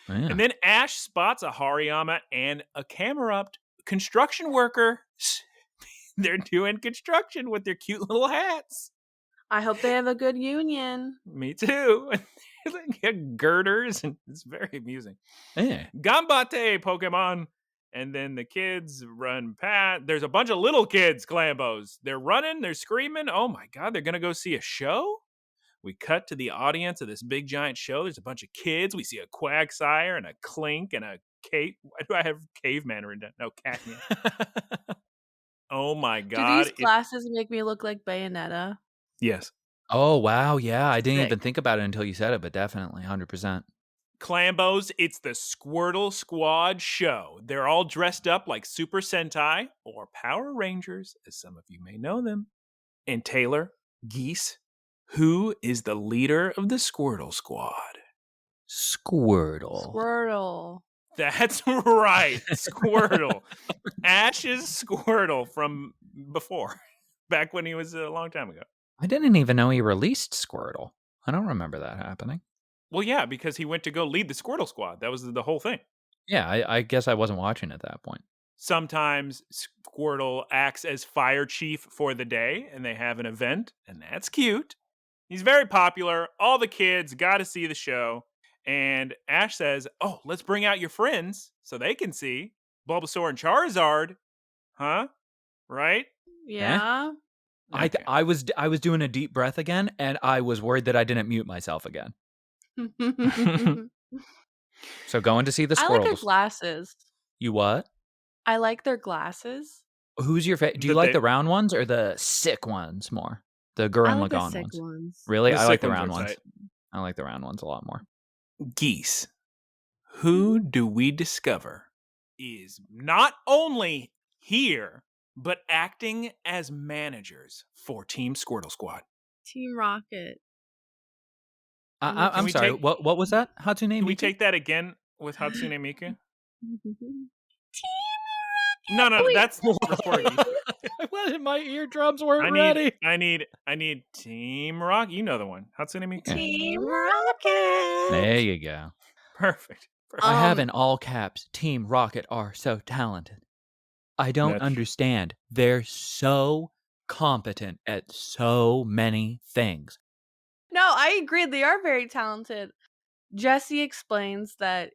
A: Yeah. And then Ash spots a Hariyama and a Camerupt construction worker. They're doing construction with their cute little hats.
C: I hope they have a good union.
A: Me too. They get girders, and it's very amusing.
B: Yeah.
A: Gambate Pokemon. And then the kids run past. There's a bunch of little kids, Clambos. They're running, they're screaming. Oh my God, they're going to go see a show? We cut to the audience of this big giant show. There's a bunch of kids. We see a Quagsire and a Clink and a Cave. Why do I have Caveman written down? No, Cacnea. Oh my God.
C: Do these glasses make me look like Bayonetta?
A: Yes.
B: Oh, wow. Yeah, I didn't
C: Sick.
B: even think about it until you said it, but definitely 100%.
A: Clambos, it's the Squirtle Squad show. They're all dressed up like Super Sentai or Power Rangers, as some of you may know them. And Taylor, Geese, who is the leader of the Squirtle Squad?
C: Squirtle.
A: That's right, Squirtle. Ash's Squirtle from before, back when he was a long time ago.
B: I didn't even know he released Squirtle. I don't remember that happening.
A: Well, yeah, because he went to go lead the Squirtle Squad. That was the whole thing.
B: Yeah, I guess I wasn't watching at that point.
A: Sometimes Squirtle acts as fire chief for the day, and they have an event, and that's cute. He's very popular. All the kids got to see the show. And Ash says, "Oh, let's bring out your friends so they can see Bulbasaur and Charizard." Huh? Right?
C: Yeah.
A: Okay.
B: I was doing a deep breath again, and I was worried that I didn't mute myself again. So going to see the
C: I like their
B: Squirtles.
C: glasses.
B: You what?
C: I like their glasses.
B: Who's your favorite? Do you
A: That
B: like
A: they-
B: the round ones or the sick ones more? The
C: I
B: Gurren
C: like the
B: Lagann
C: sick
B: ones.
C: ones.
B: Really?
A: The
B: I like
A: sick
B: the
A: ones
B: round
A: are
B: ones.
A: tight.
B: I like the round ones a lot more.
A: Geese, who do we discover is not only here, but acting as managers for Team Squirtle Squad?
C: Team Rocket.
B: I'm
A: we
B: sorry.
A: take-
B: What was that? Hatsune
A: Can we
B: Miku?
A: take that again with Hatsune Miku?
D: Team
A: No,
C: Wait.
A: that's for Geese.
B: Well, my eardrums weren't
A: I need Team Rock. You know the one. Hatsune Miku.
D: Team Rocket.
B: There you go.
A: Perfect.
B: I have
C: Um,
B: in all caps, Team Rocket are so talented. I don't
A: That's-
B: understand. They're so competent at so many things.
C: No, I agree. They are very talented. Jesse explains that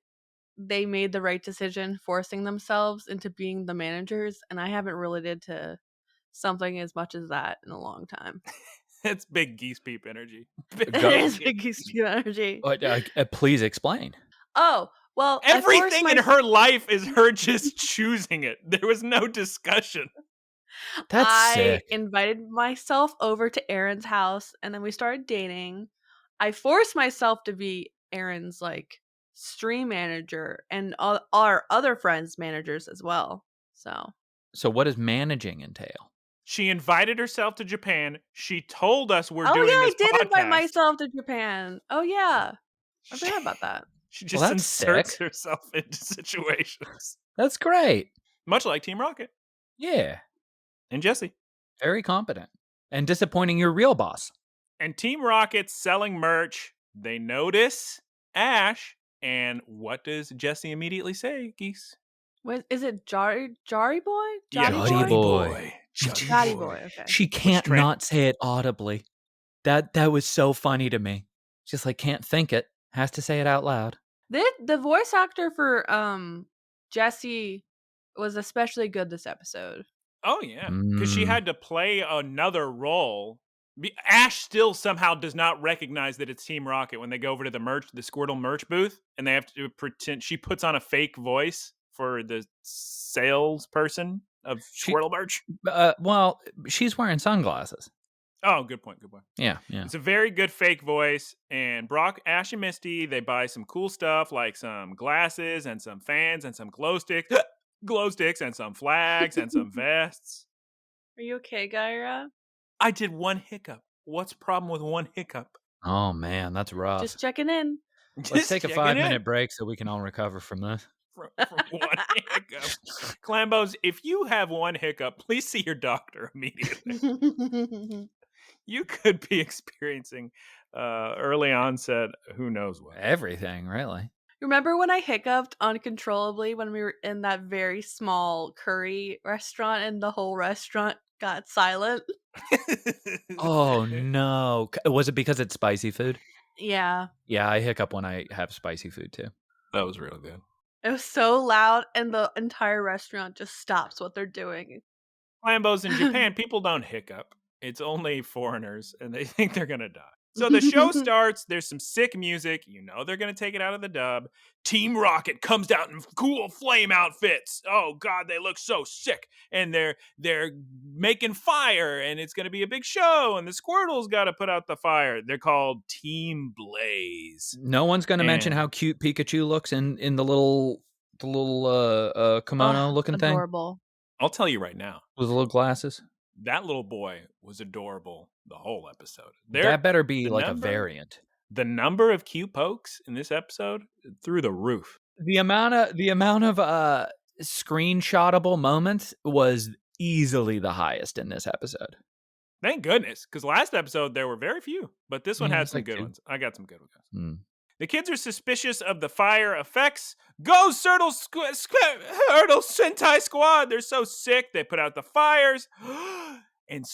C: they made the right decision forcing themselves into being the managers, and I haven't related to something as much as that in a long time.
A: It's big Geese Peep energy.
C: It is big Geese energy.
B: Please explain.
C: Oh, well, I forced
A: Everything in
C: my-
A: her life is her just choosing it. There was no discussion.
B: That's
C: I
B: sick.
C: invited myself over to Aaron's house, and then we started dating. I forced myself to be Aaron's like stream manager and all our other friends' managers as well.
B: So what does managing entail?
A: She invited herself to Japan. She told us we're
C: oh
A: doing
C: yeah, I
A: this
C: did invite
A: podcast.
C: myself to Japan. Oh yeah, I forgot about that.
A: She just
B: that's
A: inserts
B: sick.
A: herself into situations.
B: That's great.
A: Much like Team Rocket
B: Yeah.
A: and Jesse.
B: Very competent. And disappointing your real boss.
A: And Team Rocket's selling merch. They notice Ash. And what does Jesse immediately say, Geese?
C: What is it? Jari boy?
A: Yeah,
C: Jolly
B: Jolly
C: boy?
B: boy.
C: Jolly boy. Okay.
B: She can't
A: trans-
B: not say it audibly. That was so funny to me. Just like can't think it. Has to say it out loud.
C: The voice actor for Jesse was especially good this episode.
A: Oh, yeah. Because she
B: Mm.
A: had to play another role. Ash still somehow does not recognize that it's Team Rocket when they go over to the Squirtle merch booth, and they have to pretend she puts on a fake voice for the salesperson of Squirtle merch.
B: Well, she's wearing sunglasses.
A: Oh, good point. Good point.
B: Yeah.
A: It's a very good fake voice. And Brock, Ash, and Misty, they buy some cool stuff like some glasses and some fans and some glow sticks and some flags and some vests.
C: Are you okay, Guyera?
A: I did one hiccup. What's the problem with one hiccup?
B: Oh man, that's rough.
C: Just checking in.
B: Let's take a
A: checking
B: 5-minute
A: in
B: break so we can all recover from this.
A: from one hiccup. Clambos, if you have one hiccup, please see your doctor immediately. You could be experiencing early onset, who knows what.
B: Everything, really.
C: Remember when I hiccuped uncontrollably when we were in that very small curry restaurant and the whole restaurant got silent?
B: Oh no. Was it because it's spicy food?
C: Yeah.
B: Yeah, I hiccup when I have spicy food too.
A: That was real good.
C: It was so loud and the entire restaurant just stops what they're doing.
A: Clambos in Japan, people don't hiccup. It's only foreigners, and they think they're going to die. So the show starts. There's some sick music. You know they're going to take it out of the dub. Team Rocket comes out in cool flame outfits. Oh, God, they look so sick. And they're making fire, and it's going to be a big show, and the Squirtle's got to put out the fire. They're called Team Blaze.
B: No one's going to mention how cute Pikachu looks in the little kimono-looking thing.
C: Adorable.
A: I'll tell you right now.
B: With the little glasses.
A: That little boy was adorable the whole episode.
B: That better be like a variant.
A: The number of cute pokes in this episode through the roof.
B: The amount of screenshotable moments was easily the highest in this episode.
A: Thank goodness, because last episode there were very few, but this one had some good ones. I got some good ones. The kids are suspicious of the fire effects. Go Turtle Sentai Squad! They're so sick. They put out the fires. And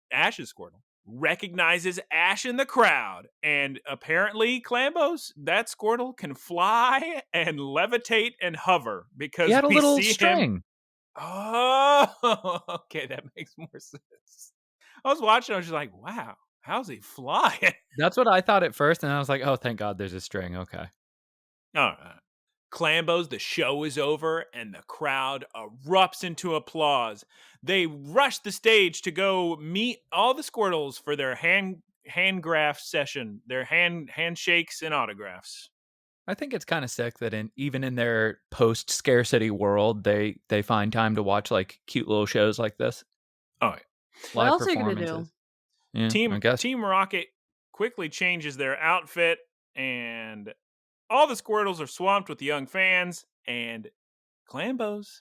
A: Ash's Squirtle, recognizes Ash in the crowd. And apparently, Clambos, that Squirtle can fly and levitate and hover because
B: he had a
A: we
B: little
A: see
B: string.
A: Him. Oh, okay, that makes more sense. I was watching, I was just like, wow. How's he flying?
B: That's what I thought at first, and I was like, oh, thank God there's a string. Okay.
A: All right. Clambos, the show is over, and the crowd erupts into applause. They rush the stage to go meet all the Squirtles for their handgraph session, their handshakes and autographs.
B: I think it's kind of sick that even in their post-scarcity world, they find time to watch like cute little shows like this.
A: Oh, yeah.
C: What else are you going to do?
B: Yeah,
A: Team Rocket quickly changes their outfit, and all the Squirtles are swamped with young fans. And Clambos,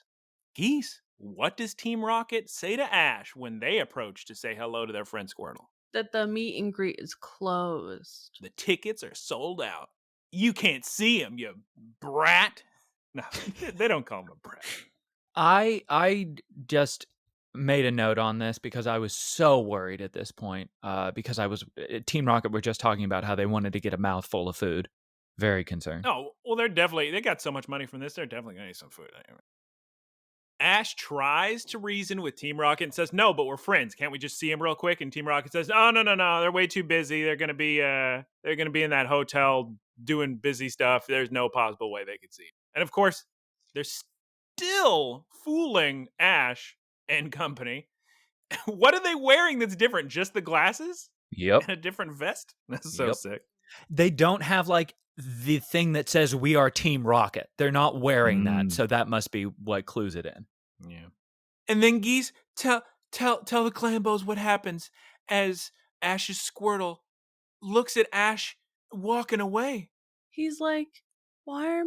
A: Geese, what does Team Rocket say to Ash when they approach to say hello to their friend Squirtle?
C: That the meet and greet is closed.
A: The tickets are sold out. You can't see him, you brat. No, they don't call him a brat.
B: I just made a note on this because I was so worried at this point because Team Rocket were just talking about how they wanted to get a mouthful of food. Very concerned.
A: Oh, well, they got so much money from this, they're definitely going to need some food. Ash tries to reason with Team Rocket and says, no, but we're friends. Can't we just see him real quick? And Team Rocket says, oh, no. They're way too busy. They're going to be in that hotel doing busy stuff. There's no possible way they could see him. And of course, they're still fooling Ash and company. What are they wearing that's different? Just the glasses?
B: Yep.
A: And a different vest? That's so sick.
B: They don't have like the thing that says we are Team Rocket. They're not wearing that, so that must be what clues it in.
A: Yeah. And then Geese tell the Clambos what happens as Ash's Squirtle looks at Ash walking away.
C: He's like, why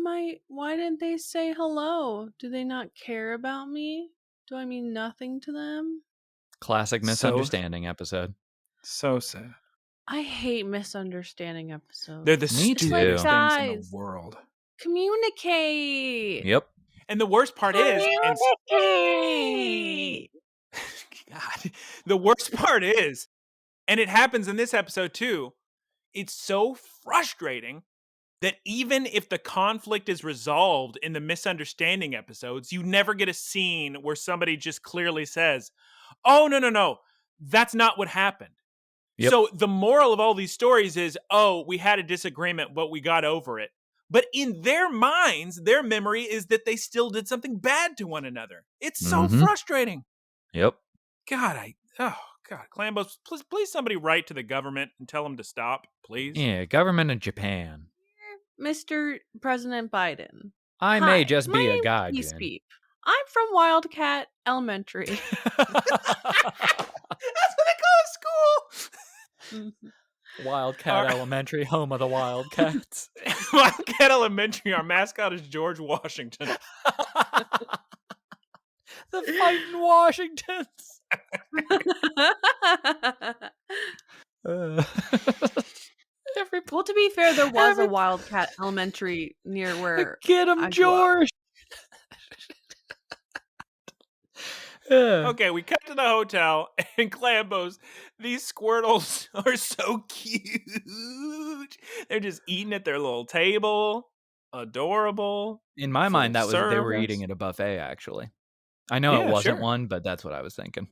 C: didn't they say hello? Do they not care about me? Do I mean nothing to them?
B: Classic misunderstanding episode.
A: So sad.
C: I hate misunderstanding episodes.
A: They're the stupidest things
C: guys,
A: in the world.
C: Communicate.
B: Yep.
A: And the worst part is...
C: Communicate.
A: God. The worst part is, and it happens in this episode too, it's so frustrating that even if the conflict is resolved in the misunderstanding episodes, you never get a scene where somebody just clearly says, oh, no, that's not what happened. Yep. So the moral of all these stories is, oh, we had a disagreement, but we got over it. But in their minds, their memory is that they still did something bad to one another. It's so frustrating.
B: Yep.
A: God, Clambos, please somebody write to the government and tell them to stop, please.
B: Yeah, government in Japan.
C: Mr. President Biden.
B: I may just be a guy,
C: Geese Peep. I'm from Wildcat Elementary.
A: That's what they call school.
B: Wildcat Elementary, home of the Wildcats.
A: Wildcat Elementary, our mascot is George Washington.
B: The fighting Washingtons.
C: Well, to be fair, there was a Wildcat Elementary near where
B: Get him, George!
A: Okay, we cut to the hotel, and Clambos, these Squirtles are so cute. They're just eating at their little table. Adorable.
B: In my mind, that was they were eating at a buffet, actually. I know it wasn't one, but that's what I was thinking.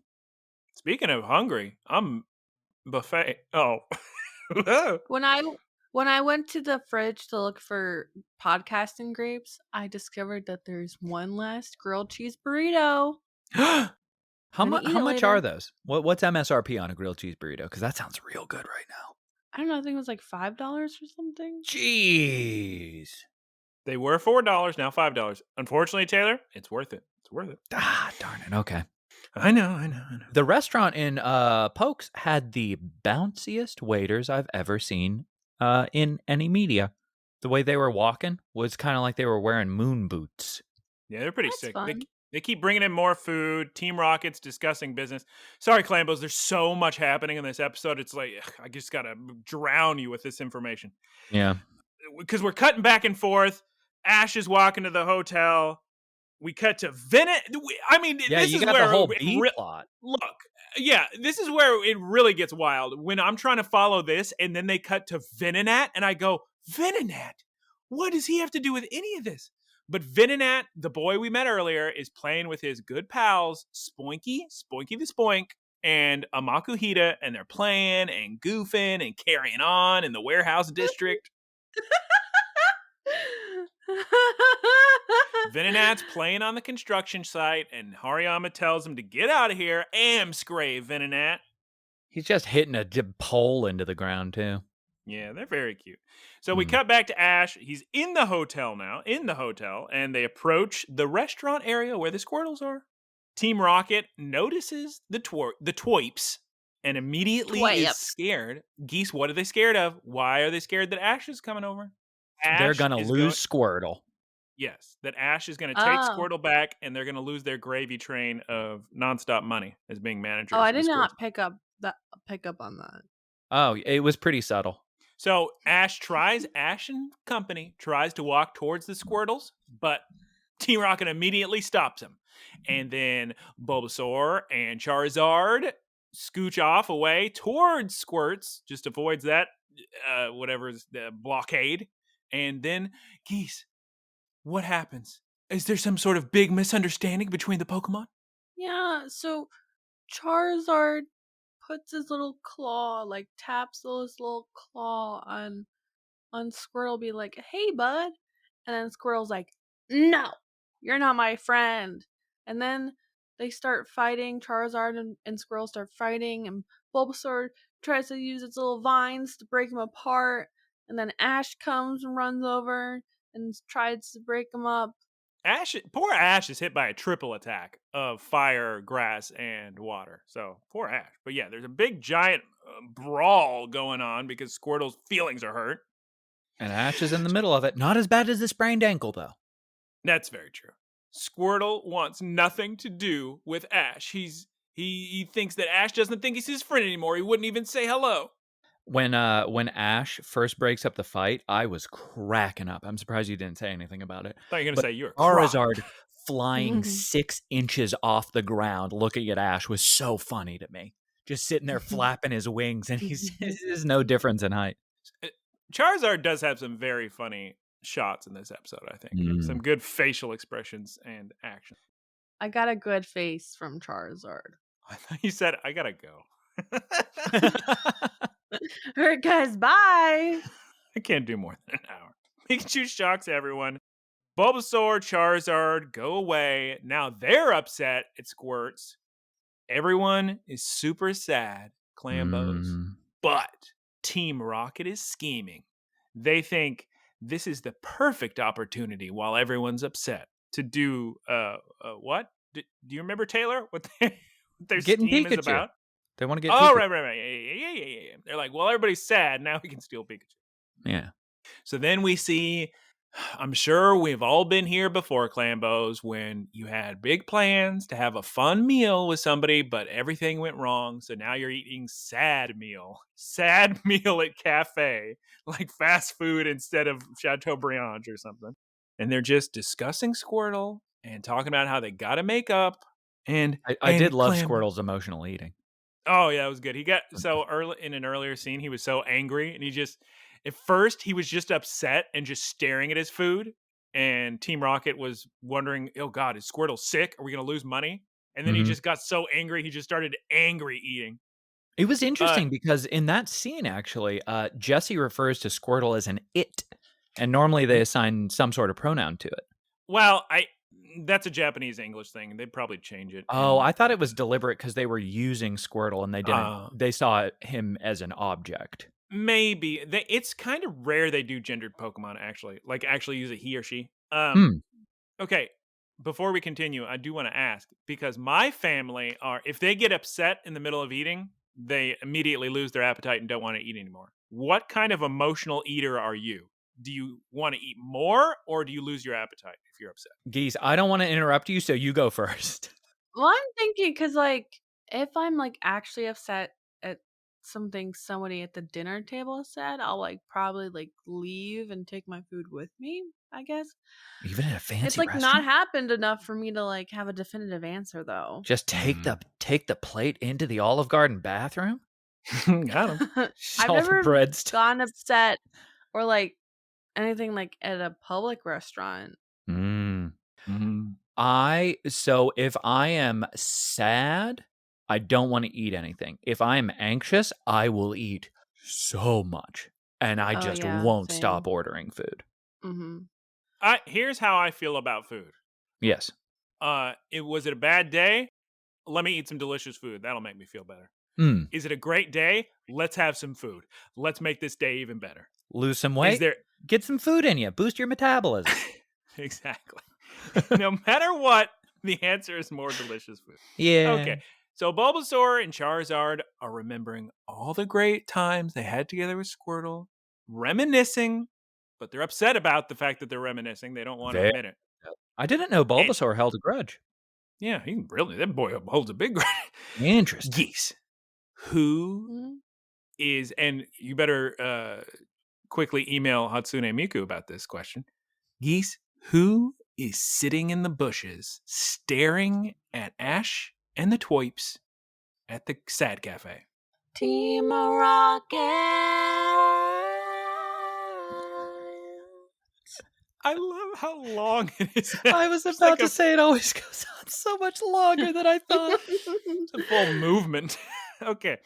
A: Speaking of hungry, I'm Buffet. Oh.
C: When I went to the fridge to look for podcasting grapes, I discovered that there's one last grilled cheese burrito.
B: How
C: Gonna eat it
B: much are
C: later.
B: those? What's MSRP on a grilled cheese burrito? Because that sounds real good right now.
C: I don't know. I think it was like $5 or something.
B: Jeez.
A: They were $4, now $5. Unfortunately, Taylor, it's worth it. It's worth it.
B: Ah, darn it. Okay.
A: I know.
B: The restaurant in Pokes had the bounciest waiters I've ever seen in any media. The way they were walking was kind of like they were wearing moon boots.
A: Yeah, they're pretty
C: That's
A: sick.
C: fun.
A: They keep bringing in more food. Team Rocket's discussing business. Sorry, Clambos, there's so much happening in this episode. It's like, I just got to drown you with this information.
B: Yeah.
A: Because we're cutting back and forth. Ash is walking to the hotel. We cut to
B: Yeah,
A: this
B: you
A: is
B: got
A: where
B: the whole B plot.
A: Look, yeah, this is where it really gets wild. When I'm trying to follow this, and then they cut to Venonat, and I go, Venonat? What does he have to do with any of this? But Venonat, the boy we met earlier, is playing with his good pals, Spoinky the Spoink, and Amakuhita, and they're playing and goofing and carrying on in the warehouse district. Venonat's playing on the construction site, and Hariyama tells him to get out of here. Amscray, Venonat.
B: He's just hitting a pole into the ground, too.
A: Yeah, they're very cute. So we cut back to Ash. He's in the hotel now, and they approach the restaurant area where the Squirtles are. Team Rocket notices the twoips and immediately is scared. Geese, what are they scared of? Why are they scared that Ash is coming over?
B: They're going to lose Squirtle.
A: Yes, that Ash is going to take Squirtle back, and they're going to lose their gravy train of nonstop money as being managers.
C: Oh, I did not pick up on that.
B: Oh, it was pretty subtle.
A: So Ash and company tries to walk towards the Squirtles, but Team Rocket immediately stops him. And then Bulbasaur and Charizard scooch off away towards Squirts, just avoids that, whatever's the blockade. And then, Geese, what happens? Is there some sort of big misunderstanding between the Pokemon?
C: Yeah, so Charizard puts his little claw, like taps his little claw on Squirtle, be like, "Hey, bud," and then Squirtle's like, "No, you're not my friend." And then they start fighting. Charizard and Squirtle start fighting, and Bulbasaur tries to use its little vines to break him apart. And then Ash comes and runs over and tries to break him up.
A: Poor Ash is hit by a triple attack of fire, grass, and water. So, poor Ash. But yeah, there's a big giant brawl going on because Squirtle's feelings are hurt.
B: And Ash is in the middle of it. Not as bad as the sprained ankle, though.
A: That's very true. Squirtle wants nothing to do with Ash. He thinks that Ash doesn't think he's his friend anymore. He wouldn't even say hello.
B: When Ash first breaks up the fight, I was cracking up. I'm surprised you didn't say anything about it.
A: I thought you were going to say you're
B: Charizard flying 6 inches off the ground looking at Ash was so funny to me. Just sitting there flapping his wings, and there's no difference in height.
A: Charizard does have some very funny shots in this episode, I think. Some good facial expressions and action.
C: I got a good face from Charizard.
A: I thought you said, I gotta go.
C: All right, guys, bye.
A: I can't do more than an hour. Pikachu shocks everyone. Bulbasaur, Charizard go away. Now they're upset at Squirts. Everyone is super sad, Clambos. But Team Rocket is scheming. They think this is the perfect opportunity while everyone's upset to do what? Do you remember, Taylor? What their
B: Getting
A: scheme
B: Pikachu.
A: is about?
B: They want to get
A: Pikachu.
B: Pikachu.
A: Right. Yeah. They're like, well, everybody's sad. Now we can steal Pikachu.
B: Yeah.
A: So then we see, I'm sure we've all been here before, Clambos, when you had big plans to have a fun meal with somebody, but everything went wrong. So now you're eating sad meal at cafe, like fast food instead of Chateaubriand or something. And they're just discussing Squirtle and talking about how they got to make up. And
B: I did love Squirtle's emotional eating.
A: Oh yeah, it was good. He got so early in an earlier scene. He was so angry, and at first he was just upset and just staring at his food. And Team Rocket was wondering, "Oh God, is Squirtle sick? Are we going to lose money?" And then he just got so angry, he just started angry eating.
B: It was interesting because in that scene, actually, Jesse refers to Squirtle as an it, and normally they assign some sort of pronoun to it.
A: Well, that's a Japanese English thing. They'd probably change it.
B: Oh, I thought it was deliberate because they were using Squirtle and they didn't. They saw him as an object.
A: Maybe it's kind of rare they do gendered Pokemon actually use a he or she. Okay, before we continue, I do want to ask because my family if they get upset in the middle of eating, they immediately lose their appetite and don't want to eat anymore. What kind of emotional eater are you? Do you want to eat more or do you lose your appetite if you're upset?
B: Geese, I don't want to interrupt you, so you go first.
C: Well, I'm thinking because, like, if I'm like actually upset at something somebody at the dinner table said, I'll like probably like leave and take my food with me, I guess.
B: Even at a fancy
C: It's like
B: restaurant?
C: not happened enough for me to like have a definitive answer though.
B: Just take the plate into the Olive Garden bathroom?
A: Got him.
C: I've never gone upset or like anything like at a public restaurant.
B: So if I am sad, I don't want to eat anything. If I am anxious, I will eat so much, and I just won't stop ordering food.
A: Here's how I feel about food.
B: Yes.
A: Was it a bad day? Let me eat some delicious food. That'll make me feel better. Is it a great day? Let's have some food. Let's make this day even better.
B: Lose some weight. Get some food in you. Boost your metabolism.
A: Exactly. No matter what, the answer is more delicious food.
B: Yeah.
A: Okay. So Bulbasaur and Charizard are remembering all the great times they had together with Squirtle, reminiscing, but they're upset about the fact that they're reminiscing. They don't want to admit it.
B: I didn't know Bulbasaur held a grudge.
A: Yeah, that boy holds a big grudge.
B: Interesting.
A: Geese. Who is, and you better quickly email Hatsune Miku about this question. Geese, who is sitting in the bushes staring at Ash and the Twoips at the Sad Cafe?
D: Team Rocket.
A: I love how long it is.
B: I was about to say it always goes on so much longer than I thought.
A: It's a full movement. Okay.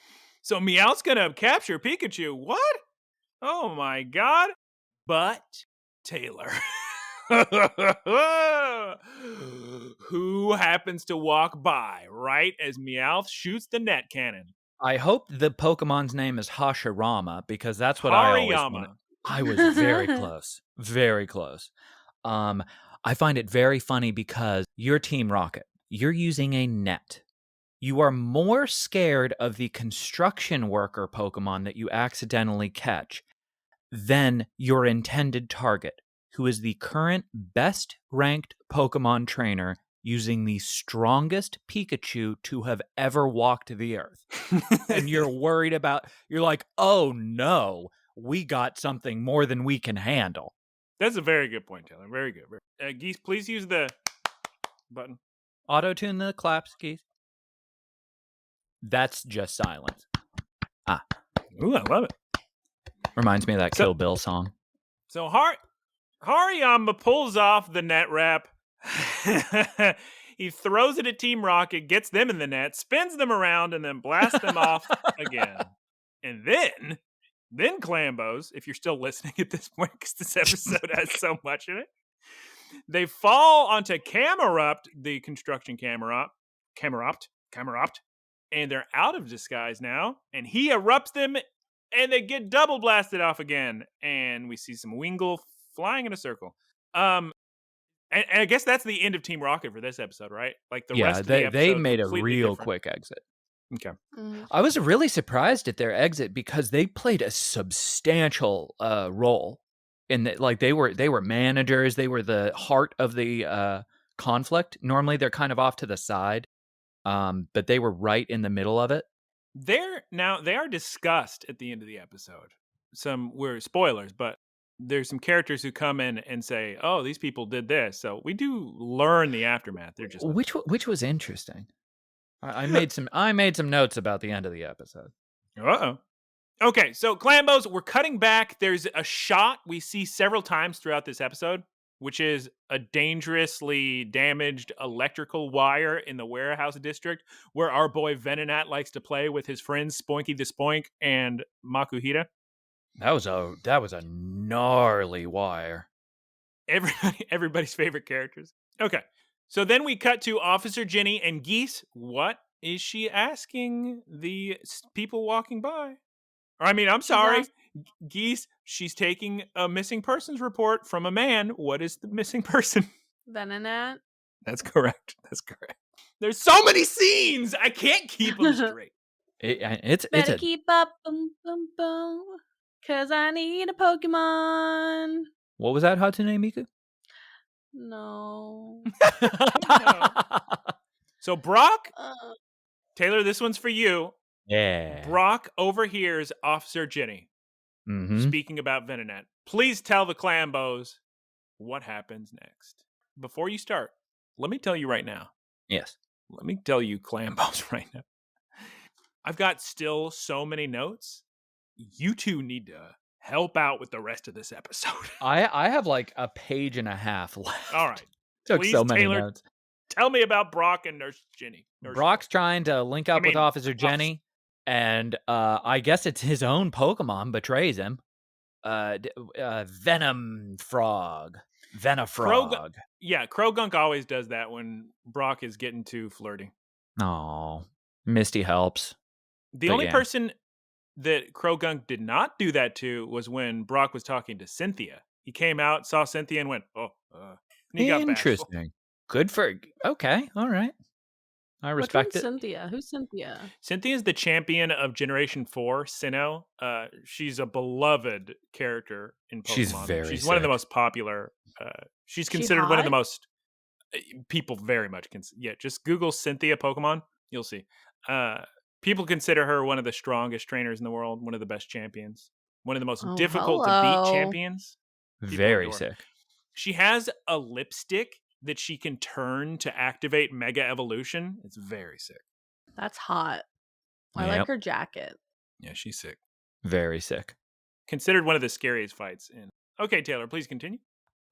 A: So Meowth's gonna capture Pikachu. What? Oh my god. But Taylor. Who happens to walk by right as Meowth shoots the net cannon?
B: I hope the Pokemon's name is Hashirama because that's what I always wanted. I was very close. Very close. I find it very funny because you're Team Rocket. You're using a net. You are more scared of the construction worker Pokemon that you accidentally catch than your intended target, who is the current best-ranked Pokemon trainer using the strongest Pikachu to have ever walked the earth. And you're worried about, you're like, oh no, we got something more than we can handle.
A: That's a very good point, Taylor. Very good. Geese, please use the button.
B: Auto-tune the claps, Geese. That's just silence.
A: Ooh, I love it.
B: Reminds me of that Kill Bill song.
A: So Hariyama pulls off the net wrap. He throws it at Team Rocket, gets them in the net, spins them around, and then blasts them off again. And then Clambos, if you're still listening at this point, because this episode has so much in it, they fall onto Camerupt, the construction Camerupt, and they're out of disguise now, and he erupts them, and they get double blasted off again, and we see some Wingull flying in a circle. And I guess that's the end of Team Rocket for this episode, right? Like the rest of the episode,
B: they made a real quick exit.
A: Okay.
B: I was really surprised at their exit because they played a substantial role in that. Like they were managers. They were the heart of the conflict. Normally they're kind of off to the side, but they were right in the middle of it.
A: They are discussed at the end of the episode. We're spoilers, but there's some characters who come in and say, "Oh, these people did this." So we do learn the aftermath. They're just
B: which was interesting. I made some notes about the end of the episode.
A: Uh-oh. Okay, so Clambos, we're cutting back. There's a shot we see several times throughout this episode which is a dangerously damaged electrical wire in the warehouse district where our boy Venonat likes to play with his friends Spoinky the Spoink and Makuhita.
B: That was a gnarly wire.
A: Everybody's favorite characters. Okay. So then we cut to Officer Jenny and Geese. What is she asking the people walking by? Or, I mean, I'm sorry. Geese, she's taking a missing persons report from a man. What is the missing person?
C: Venonat.
A: That's correct. There's so many scenes. I can't keep them straight.
C: Better keep up, boom, boom, boom. Cause I need a Pokemon.
B: What was that, Hatsune Miku?
C: No.
A: No. So Brock, Taylor, this one's for you.
B: Yeah.
A: Brock overhears Officer Jenny speaking about Venonat. Please tell the Clambos what happens next. Before you start, let me tell you right now.
B: Yes.
A: Let me tell you Clambos right now. I've got still so many notes. You two need to help out with the rest of this episode.
B: I have like a page and a half left.
A: All right.
B: Took
A: Please,
B: so many
A: Taylor,
B: notes.
A: Tell me about Brock and Nurse Jenny.
B: Brock's trying to link up with Officer Jenny, and I guess it's his own Pokemon betrays him. Venom Frog. Venafrog.
A: Krogunk always does that when Brock is getting too flirty.
B: Oh, Misty helps.
A: The only person that Krogunk did not do that to was when Brock was talking to Cynthia. He came out, saw Cynthia, and went, and he got bashful.
B: Interesting. Good for... Okay, all right. I respect it.
C: Cynthia? Who's Cynthia?
A: Cynthia is the champion of Generation 4, Sinnoh. She's a beloved character in Pokemon. She's one of the most popular. She's considered one of the most... People very much... just Google Cynthia Pokemon. You'll see. People consider her one of the strongest trainers in the world, one of the best champions, one of the most difficult to beat champions.
B: Very sick.
A: She has a lipstick that she can turn to activate Mega Evolution. It's very sick.
C: That's hot. I like her jacket.
A: Yeah, she's sick.
B: Very sick.
A: Considered one of the scariest fights in. Okay, Taylor, please continue.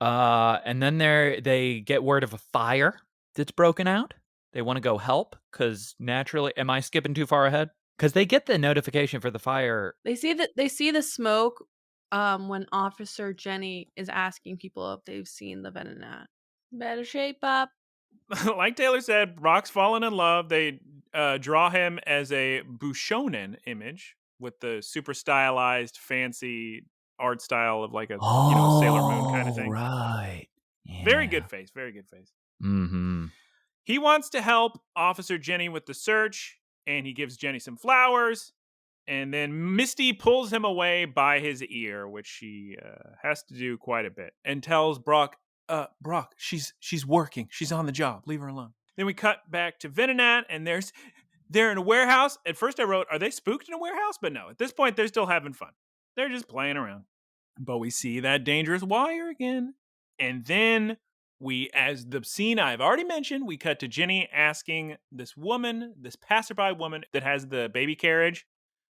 B: And then they get word of a fire that's broken out. They want to go help because naturally, am I skipping too far ahead? Because they get the notification for the fire.
C: They see the smoke when Officer Jenny is asking people if they've seen the Venonat. Better shape up.
A: Like Taylor said, Brock's fallen in love. They draw him as a Bushonen image with the super stylized, fancy art style of like a Sailor Moon kind of thing.
B: Right. Yeah.
A: Very good face. Very good face.
B: Mm-hmm.
A: He wants to help Officer Jenny with the search, and he gives Jenny some flowers. And then Misty pulls him away by his ear, which she has to do quite a bit, and tells Brock, Brock, she's working. She's on the job. Leave her alone. Then we cut back to Venonat, and they're in a warehouse. At first I wrote, are they spooked in a warehouse? But no, at this point, they're still having fun. They're just playing around. But we see that dangerous wire again. And then as the scene I've already mentioned, we cut to Jenny asking this passerby woman that has the baby carriage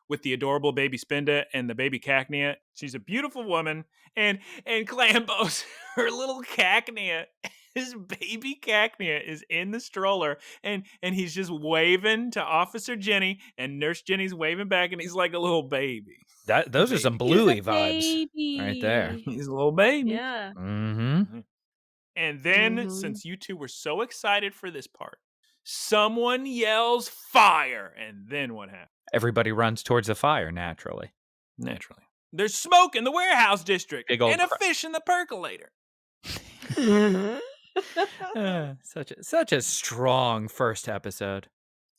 A: with the adorable baby Spinda and the baby Cacnea. She's a beautiful woman. And Clambos, her little Cacnea, his baby Cacnea is in the stroller. And he's just waving to Officer Jenny, and Nurse Jenny's waving back, and he's like a little baby.
B: Those are some Bluey vibes right there.
A: He's a little baby.
C: Yeah.
B: Mm-hmm.
A: And then, since you two were so excited for this part, someone yells fire. And then what happens?
B: Everybody runs towards the fire, naturally.
A: There's smoke in the warehouse district and a fish in the percolator.
B: Such a strong first episode.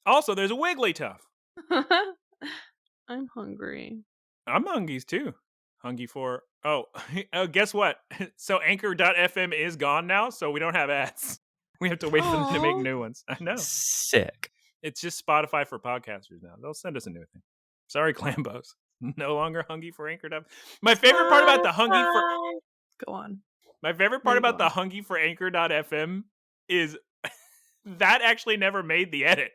A: Also, there's a Wigglytuff.
C: I'm hungry.
A: I'm hungies too. Hungry for... Oh, guess what? So Anchor.fm is gone now, so we don't have ads. We have to wait for them to make new ones. I know.
B: Sick.
A: It's just Spotify for podcasters now. They'll send us a new thing. Sorry, Clambos. No longer hungry for Anchor.fm. My favorite part about the hungry for...
C: Go on.
A: My favorite part about the hungry for Anchor.fm is that actually never made the edit.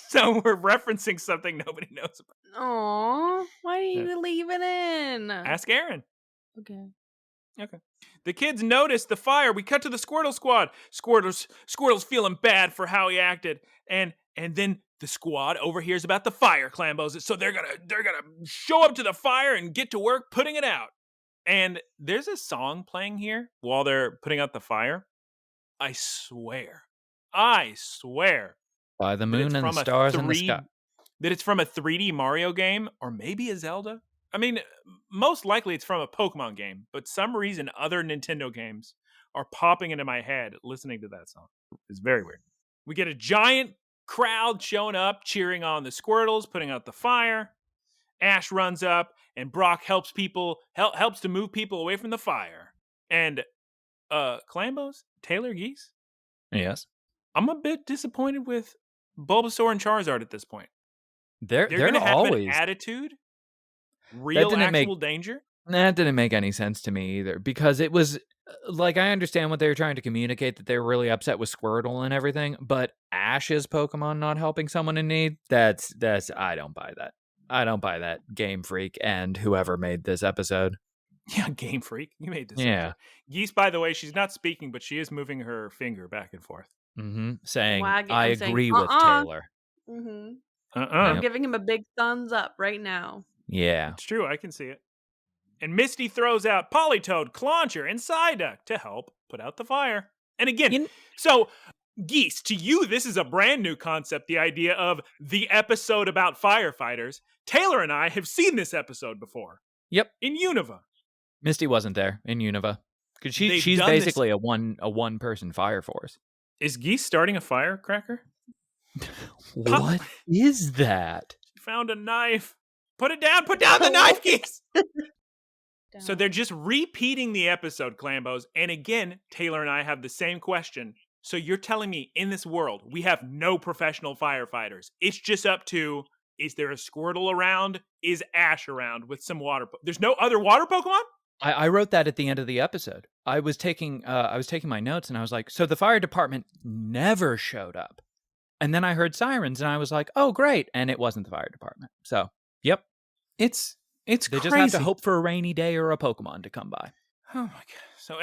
A: So we're referencing something nobody knows about.
C: Aw, why did you leave it in?
A: Ask Aaron.
C: Okay.
A: The kids notice the fire. We cut to the Squirtle squad. Squirtle's feeling bad for how he acted. And then the squad overhears about the fire, Clambos. So they're gonna show up to the fire and get to work putting it out. And there's a song playing here while they're putting out the fire. I swear.
B: By the moon and the stars in the sky.
A: That it's from a 3D Mario game or maybe a Zelda. I mean, most likely it's from a Pokemon game, but some reason other Nintendo games are popping into my head listening to that song. It's very weird. We get a giant crowd showing up, cheering on the Squirtles, putting out the fire. Ash runs up, and Brock helps to move people away from the fire. And Clambos, Taylor Geese?
B: Yes.
A: I'm a bit disappointed with Bulbasaur and Charizard at this point.
B: They're
A: going to have
B: always
A: an attitude, real actual danger.
B: That didn't make any sense to me either, because it was like, I understand what they were trying to communicate, that they were really upset with Squirtle and everything, but Ash's Pokemon not helping someone in need, that's I don't buy that. I don't buy that, Game Freak and whoever made this episode.
A: Yeah, Game Freak. You made this.
B: Yeah.
A: Episode. Geese, by the way, she's not speaking, but she is moving her finger back and forth.
B: Saying,
C: Wagging,
B: I agree with Taylor.
C: Mm-hmm.
B: Yep.
C: I'm giving him a big thumbs up right now.
B: Yeah.
A: It's true. I can see it. And Misty throws out Politoed, Clauncher, and Psyduck to help put out the fire. And again, so Geese, to you, this is a brand new concept, the idea of the episode about firefighters. Taylor and I have seen this episode before.
B: Yep.
A: In Unova.
B: Misty wasn't there in Unova. Because she's basically a one person fire force.
A: Is Geese starting a firecracker?
B: What is that?
A: She found a knife. Put it down. Put down the knife, Geese. So they're just repeating the episode, Clambos. And again, Taylor and I have the same question. So you're telling me in this world, we have no professional firefighters. It's just up to, is there a Squirtle around? Is Ash around with some water? There's no other water Pokemon?
B: I wrote that at the end of the episode. I was taking my notes and I was like, so the fire department never showed up. And then I heard sirens and I was like, oh, great. And it wasn't the fire department. So, yep.
A: It's
B: they
A: crazy.
B: Just have to hope for a rainy day or a Pokemon to come by.
A: Oh my God. So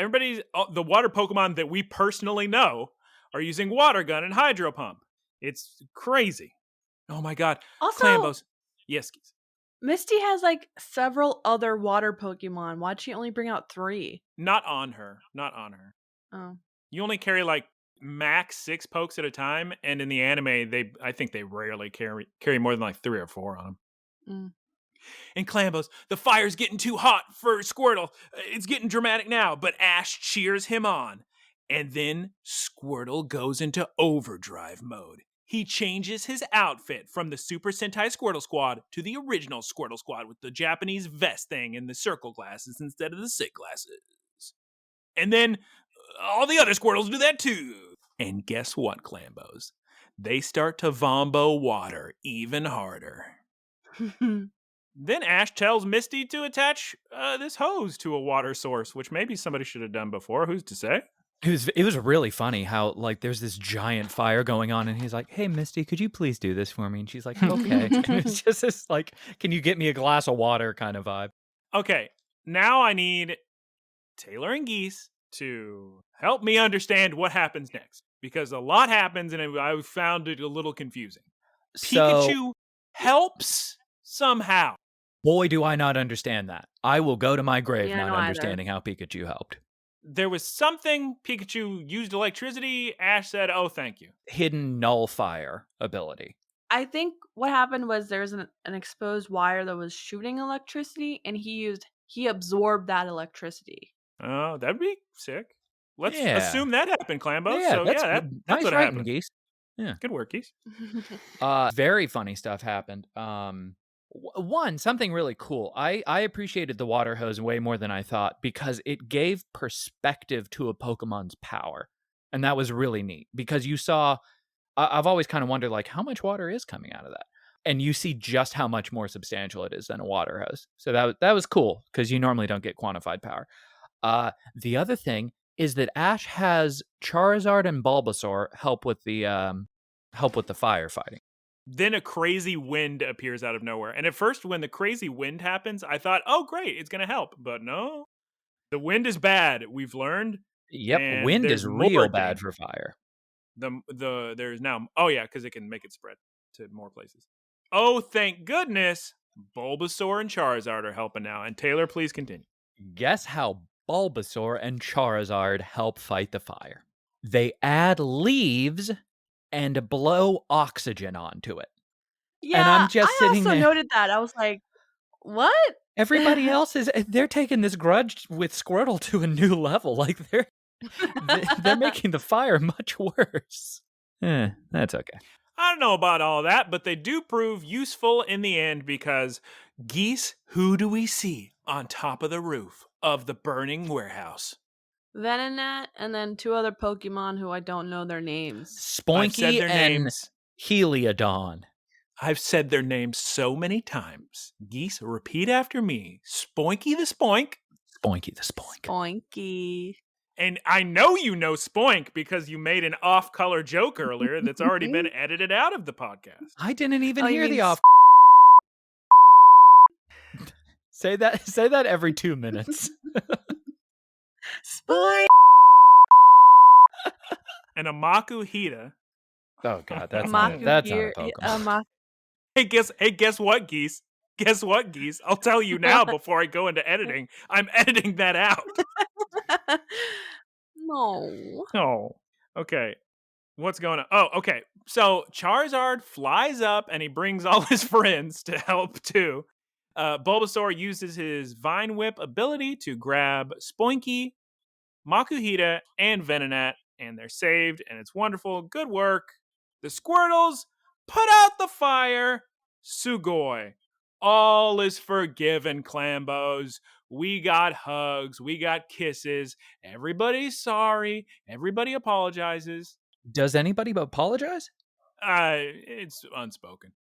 A: the water Pokemon that we personally know are using Water Gun and Hydro Pump. It's crazy. Oh my God.
C: Also,
A: Clambos. Yes, Geese.
C: Misty has like several other water Pokemon. Why'd she only bring out 3?
A: Not on her.
C: Oh.
A: You only carry like max 6 pokes at a time, and in the anime, I think they rarely carry more than like 3 or 4 on them. And Clambos, the fire's getting too hot for Squirtle. It's getting dramatic now, but Ash cheers him on. And then Squirtle goes into overdrive mode. He changes his outfit from the Super Sentai Squirtle Squad to the original Squirtle Squad with the Japanese vest thing and the circle glasses instead of the sick glasses. And then all the other Squirtles do that too. And guess what, Clambos? They start to vombo water even harder. Then Ash tells Misty to attach this hose to a water source, which maybe somebody should have done before. Who's to say?
B: It was really funny how, like, there's this giant fire going on, and he's like, hey, Misty, could you please do this for me? And she's like, okay. And it's just this, like, can you get me a glass of water kind of vibe.
A: Okay, now I need Taylor and Geese to help me understand what happens next. Because a lot happens, and I found it a little confusing. Pikachu helps somehow.
B: Boy, do I not understand that. I will go to my grave not
C: no
B: understanding how Pikachu helped.
A: There was something, Pikachu used electricity, Ash said, oh, thank you.
B: Hidden null fire ability.
C: I think what happened was there's an exposed wire that was shooting electricity, and he absorbed that electricity.
A: Oh, that'd be sick. Let's assume that happened, Clambo.
B: Yeah, that's nice
A: what
B: writing,
A: happened.
B: Geese. Yeah.
A: Good work, Geese.
B: Very funny stuff happened. One, something really cool. I appreciated the water hose way more than I thought because it gave perspective to a Pokemon's power. And that was really neat because you saw, I've always kind of wondered, like, how much water is coming out of that? And you see just how much more substantial it is than a water hose. So that was cool because you normally don't get quantified power. The other thing is that Ash has Charizard and Bulbasaur help with the firefighting.
A: Then a crazy wind appears out of nowhere. And at first, when the crazy wind happens, I thought, oh, great, it's going to help. But no. The wind is bad, we've learned.
B: Yep,
A: and
B: wind
A: there's
B: is
A: more
B: real bad
A: danger.
B: for fire.
A: There's now because it can make it spread to more places. Oh, thank goodness, Bulbasaur and Charizard are helping now. And Taylor, please continue.
B: Guess how Bulbasaur and Charizard help fight the fire? They add leaves and blow oxygen onto it.
C: Yeah,
B: And I'm just
C: I
B: sitting
C: also
B: there.
C: noted that. I was like, what?
B: Everybody else they're taking this grudge with Squirtle to a new level. Like they're making the fire much worse. That's okay.
A: I don't know about all that, but they do prove useful in the end because Geese, who do we see on top of the roof of the burning warehouse?
C: Venonat and then 2 other Pokemon who I don't know their names.
A: I've said
B: Spoinky
A: their
B: and
A: names.
B: Heliodon.
A: I've said their names so many times. Geese, repeat after me. Spoinky the Spoink.
B: Spoinky the Spoink.
C: Spoinky.
A: And I know you know Spoink because you made an off-color joke earlier that's already been edited out of the podcast.
B: I didn't even
C: Oh, you
B: hear
C: mean
B: the off. Say that every 2 minutes.
C: Spoink.
A: And a Makuhita.
B: Oh god, that's not a Pokemon.
A: Hey, guess what, Geese? Guess what, Geese? I'll tell you now before I go into editing. I'm editing that out.
C: No.
A: Oh, okay. What's going on? Oh, okay. So Charizard flies up and he brings all his friends to help too. Bulbasaur uses his Vine Whip ability to grab Spoinky, Makuhita, and Venonat, and they're saved, and it's wonderful. Good work. The Squirtles put out the fire. Sugoi. All is forgiven, Clambos. We got hugs. We got kisses. Everybody's sorry. Everybody apologizes.
B: Does anybody apologize?
A: It's unspoken.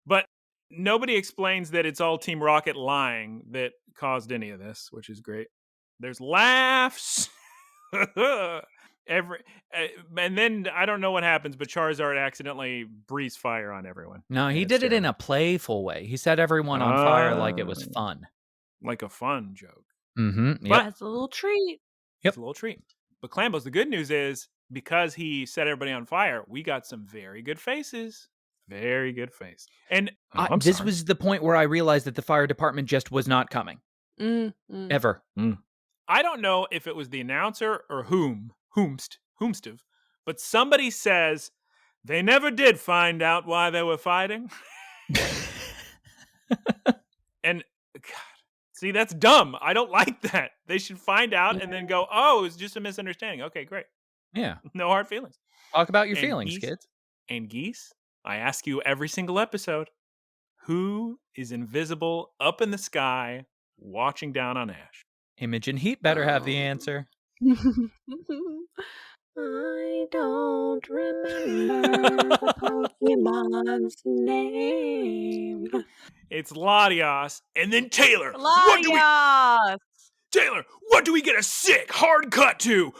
A: But nobody explains that it's all Team Rocket lying that caused any of this, which is great. There's laughs. And then I don't know what happens, but Charizard accidentally breathes fire on everyone.
B: No, he did it in a playful way. He set everyone on fire like it was fun.
A: Like a fun joke.
B: Mm-hmm.
C: Yep. That's a little treat.
A: It's a little treat. But Clambos, the good news is, because he set everybody on fire, we got some very good faces. Very good face. And
B: this was the point where I realized that the fire department just was not coming. Ever.
A: I don't know if it was the announcer or whomstive, but somebody says they never did find out why they were fighting. And God, see, that's dumb. I don't like that. They should find out and then go, oh, it was just a misunderstanding. Okay, great.
B: Yeah.
A: No hard feelings.
B: Talk about your feelings, kids.
A: And Geese, I ask you every single episode, who is invisible up in the sky watching down on Ash?
B: Imogen Heat better have the answer.
D: I don't remember the Pokemon's name.
A: It's Latias, and then Taylor.
C: Latias!
A: What do we get a sick hard cut to?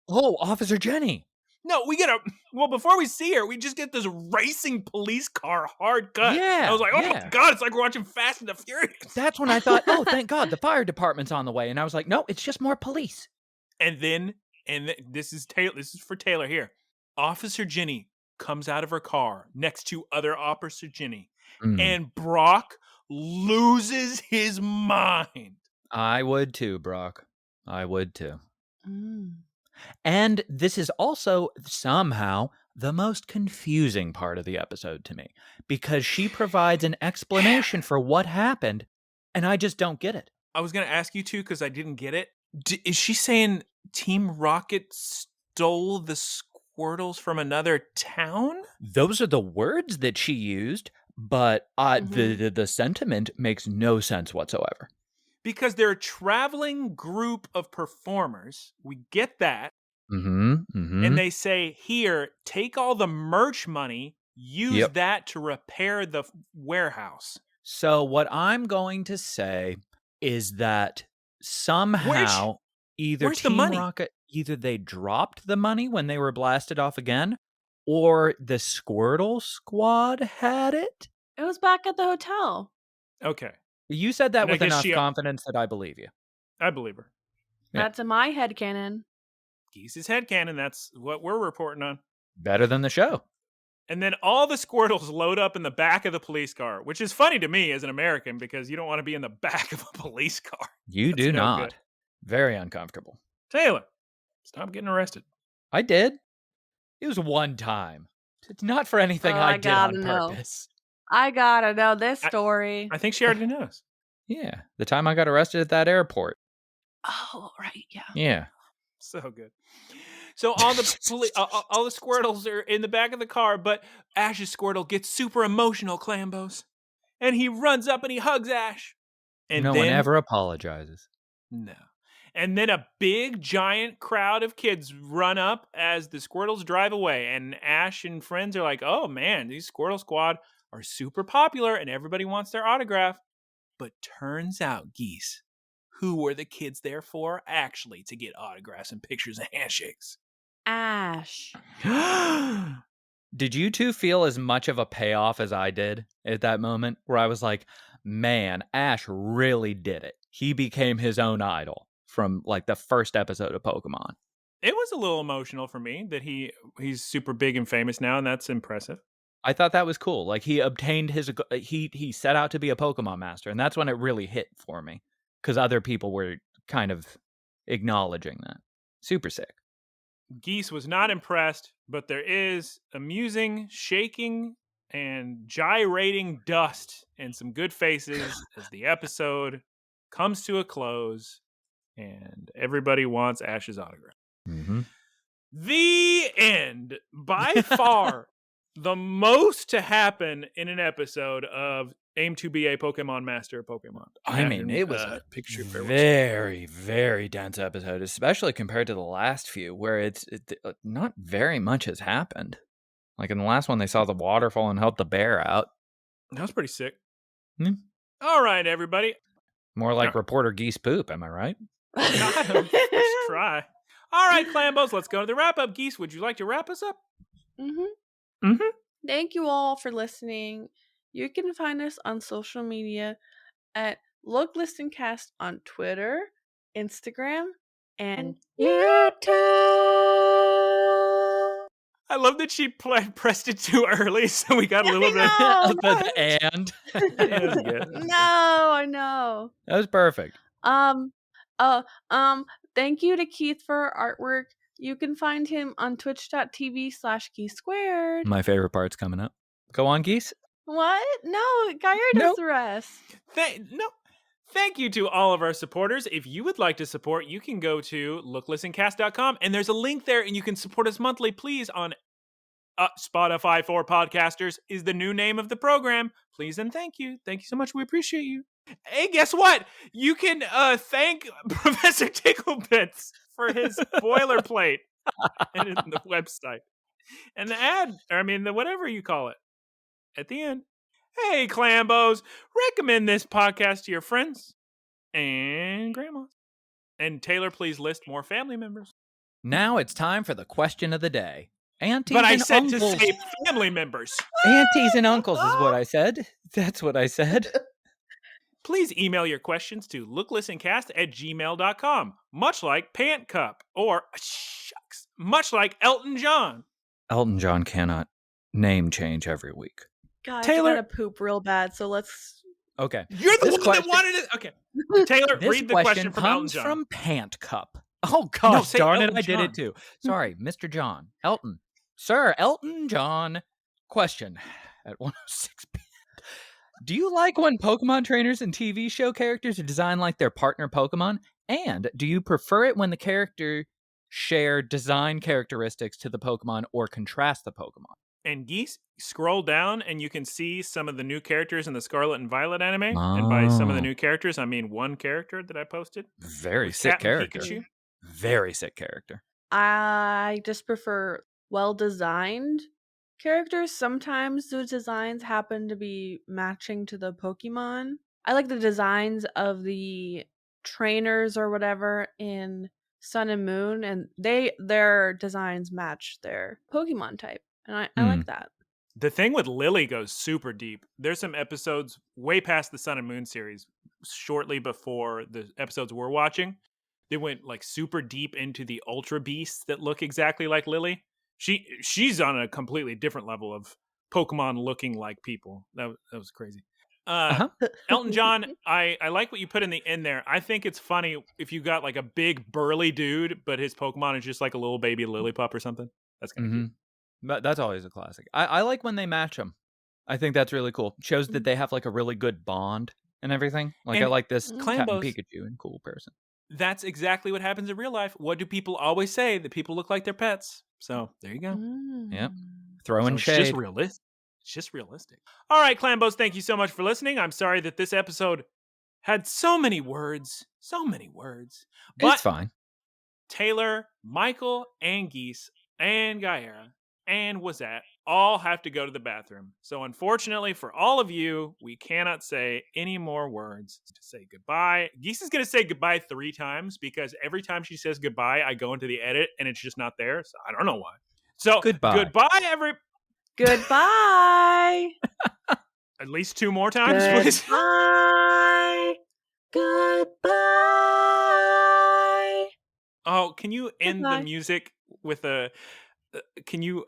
B: Oh, Officer Jenny.
A: No, before we see her, we just get this racing police car hard cut.
B: Yeah.
A: I was like, oh my God, it's like we're watching Fast and the Furious.
B: That's when I thought, oh, thank God, the fire department's on the way. And I was like, no, it's just more police.
A: And then this is Taylor. This is for Taylor here. Officer Jenny comes out of her car next to other Officer Jenny, and Brock loses his mind.
B: I would too, Brock. I would too. And this is also somehow the most confusing part of the episode to me, because she provides an explanation for what happened, and I just don't get it.
A: I was going to ask you too, because I didn't get it. Is she saying Team Rocket stole the Squirtles from another town?
B: Those are the words that she used, but the sentiment makes no sense whatsoever.
A: Because they're a traveling group of performers. We get that. And they say, here, take all the merch money, use that to repair the warehouse.
B: So what I'm going to say is that somehow
A: where's the money?
B: Rocket, either they dropped the money when they were blasted off again, or the Squirtle squad had it.
C: It was back at the hotel.
A: Okay.
B: You said that with enough confidence that I believe you.
A: I believe her.
C: That's in my headcanon.
A: Geese's headcanon. That's what we're reporting on.
B: Better than the show.
A: And then all the Squirtles load up in the back of the police car, which is funny to me as an American because you don't want to be in the back of a police car.
B: You
A: That's
B: do
A: no
B: not.
A: good.
B: Very uncomfortable.
A: Taylor, stop getting arrested.
B: I did. It was one time. It's not for anything I did on purpose.
C: I gotta know this story.
A: I think she already knows.
B: Yeah. The time I got arrested at that airport.
C: Oh, right. Yeah.
B: Yeah.
A: So good. So all the all the Squirtles are in the back of the car, but Ash's Squirtle gets super emotional, Clambos. And he runs up and he hugs Ash. And
B: no one ever apologizes.
A: No. And then a big, giant crowd of kids run up as the Squirtles drive away. And Ash and friends are like, oh, man, these Squirtle Squad are super popular and everybody wants their autograph. But turns out, Geese, who were the kids there for? Actually, to get autographs and pictures and handshakes.
C: Ash.
B: Did you two feel as much of a payoff as I did at that moment? Where I was like, man, Ash really did it. He became his own idol from like the first episode of Pokemon.
A: It was a little emotional for me that he's super big and famous now, and that's impressive.
B: I thought that was cool. Like he obtained he set out to be a Pokemon Master, and that's when it really hit for me because other people were kind of acknowledging that. Super sick.
A: Geese was not impressed, but there is amusing, shaking, and gyrating dust and some good faces as the episode comes to a close and everybody wants Ash's autograph.
B: Mm-hmm.
A: The end. By far the most to happen in an episode of Aim to be a Pokemon Master of Pokemon.
B: I mean, it was a
A: picture
B: very, very dense episode, especially compared to the last few, where not very much has happened. Like in the last one, they saw the waterfall and helped the bear out.
A: That was pretty sick.
B: Mm.
A: All right, everybody.
B: More like Reporter Geese Poop, am I right?
A: Got him. First try. All right, Clambos, let's go to the wrap-up. Geese, would you like to wrap us up?
C: Mm-hmm.
A: Mm-hmm.
C: Thank you all for listening. You can find us on social media at Look, Listen, Cast on Twitter, Instagram, and YouTube.
A: I love that she pressed it too early, so we got a little bit
B: of the and.
A: That was good.
C: No, I know.
B: That was perfect.
C: Thank you to Keith for artwork. You can find him on twitch.tv/Geese2.
B: My favorite part's coming up. Go on, Geese.
C: What? No, Guyera does the rest.
A: Thank you to all of our supporters. If you would like to support, you can go to looklistencast.com, and there's a link there, and you can support us monthly, please, on Spotify for Podcasters is the new name of the program. Please and thank you. Thank you so much. We appreciate you. Hey, guess what? You can thank Professor Ticklebits for his boilerplate and the website. And the ad, the whatever you call it, at the end. Hey, Clambos, recommend this podcast to your friends and grandmas. And Taylor, please list more family members.
B: Now it's time for the question of the day. Aunties
A: but I
B: and
A: said
B: uncles.
A: To say family members.
B: Aunties and uncles is what I said. That's what I said.
A: Please email your questions to looklistencast@gmail.com, much like Pant Cup, or, shucks, much like Elton John.
B: Elton John cannot name change every week.
C: God,
A: Taylor,
C: I gotta poop real bad, so let's...
B: Okay.
A: You're the one that wanted it. Okay. Taylor, read the question from Elton John.
B: From Pant Cup. Oh, gosh, darn it, I did it too. Sorry, Mr. John. Elton. Sir, Elton John. Question at 106 p.m. Do you like when Pokemon trainers and TV show characters are designed like their partner Pokemon? And do you prefer it when the character share design characteristics to the Pokemon or contrast the Pokemon?
A: And Geese, scroll down and you can see some of the new characters in the Scarlet and Violet anime. Oh. And by some of the new characters, I mean one character that I posted.
B: Very sick character.
A: Pikachu.
B: Very sick character.
C: I just prefer well-designed characters. Sometimes those designs happen to be matching to the Pokemon. I like the designs of the trainers or whatever in Sun and Moon, and their designs match their Pokemon type. And I like that.
A: The thing with Lily goes super deep. There's some episodes way past the Sun and Moon series, shortly before the episodes we're watching. they went like super deep into the ultra beasts that look exactly like Lily. She's on a completely different level of Pokemon looking like people. That was crazy. Elton John, I like what you put in the end there. I think it's funny if you got like a big burly dude, but his Pokemon is just like a little baby Lillipup or something. That's kind of cute.
B: But that's always a classic. I like when they match them. I think that's really cool. Shows that they have like a really good bond and everything. Like
A: And
B: I like this Captain
A: Clambos,
B: Pikachu and cool person.
A: That's exactly what happens in real life. What do people always say? That people look like their pets. So there you go.
B: Yep. Throwing shade.
A: It's just realistic. It's just realistic. All right, Clambos, thank you so much for listening. I'm sorry that this episode had so many words. But
B: it's fine.
A: Taylor, Michael, and Geese, and Guyera, and Wazat all have to go to the bathroom. So unfortunately for all of you, we cannot say any more words to say goodbye. Geese is going to say goodbye 3 times because every time she says goodbye, I go into the edit and it's just not there. So I don't know why. So goodbye
C: Goodbye.
A: At least 2 more times, please.
C: Goodbye.
A: Oh, can you end the music with a... can you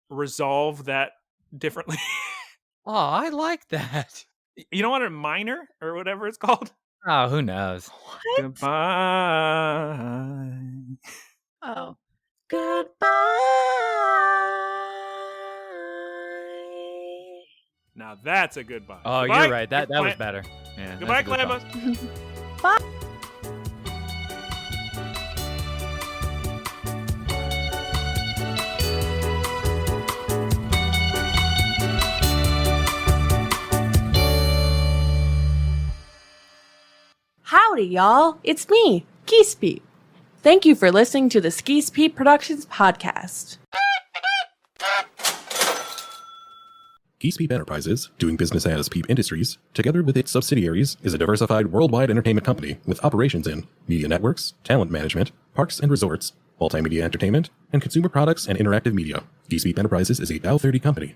A: resolve that differently?
B: Oh, I like that.
A: You don't want a minor or whatever it's called?
B: Oh, who knows?
C: What?
A: Goodbye.
C: Oh. Goodbye.
A: Now that's a goodbye.
B: Oh,
A: goodbye.
B: You're right. That was better. Yeah.
A: Goodbye, Clambos.
C: Bye. Howdy, y'all. It's me, Geese Pete. Thank you for listening to the Geese Pete Productions podcast.
E: Geese Peep Enterprises, doing business as Peep Industries, together with its subsidiaries, is a diversified worldwide entertainment company with operations in media networks, talent management, parks and resorts, multimedia entertainment, and consumer products and interactive media. Geese Peep Enterprises is a Dow 30 company.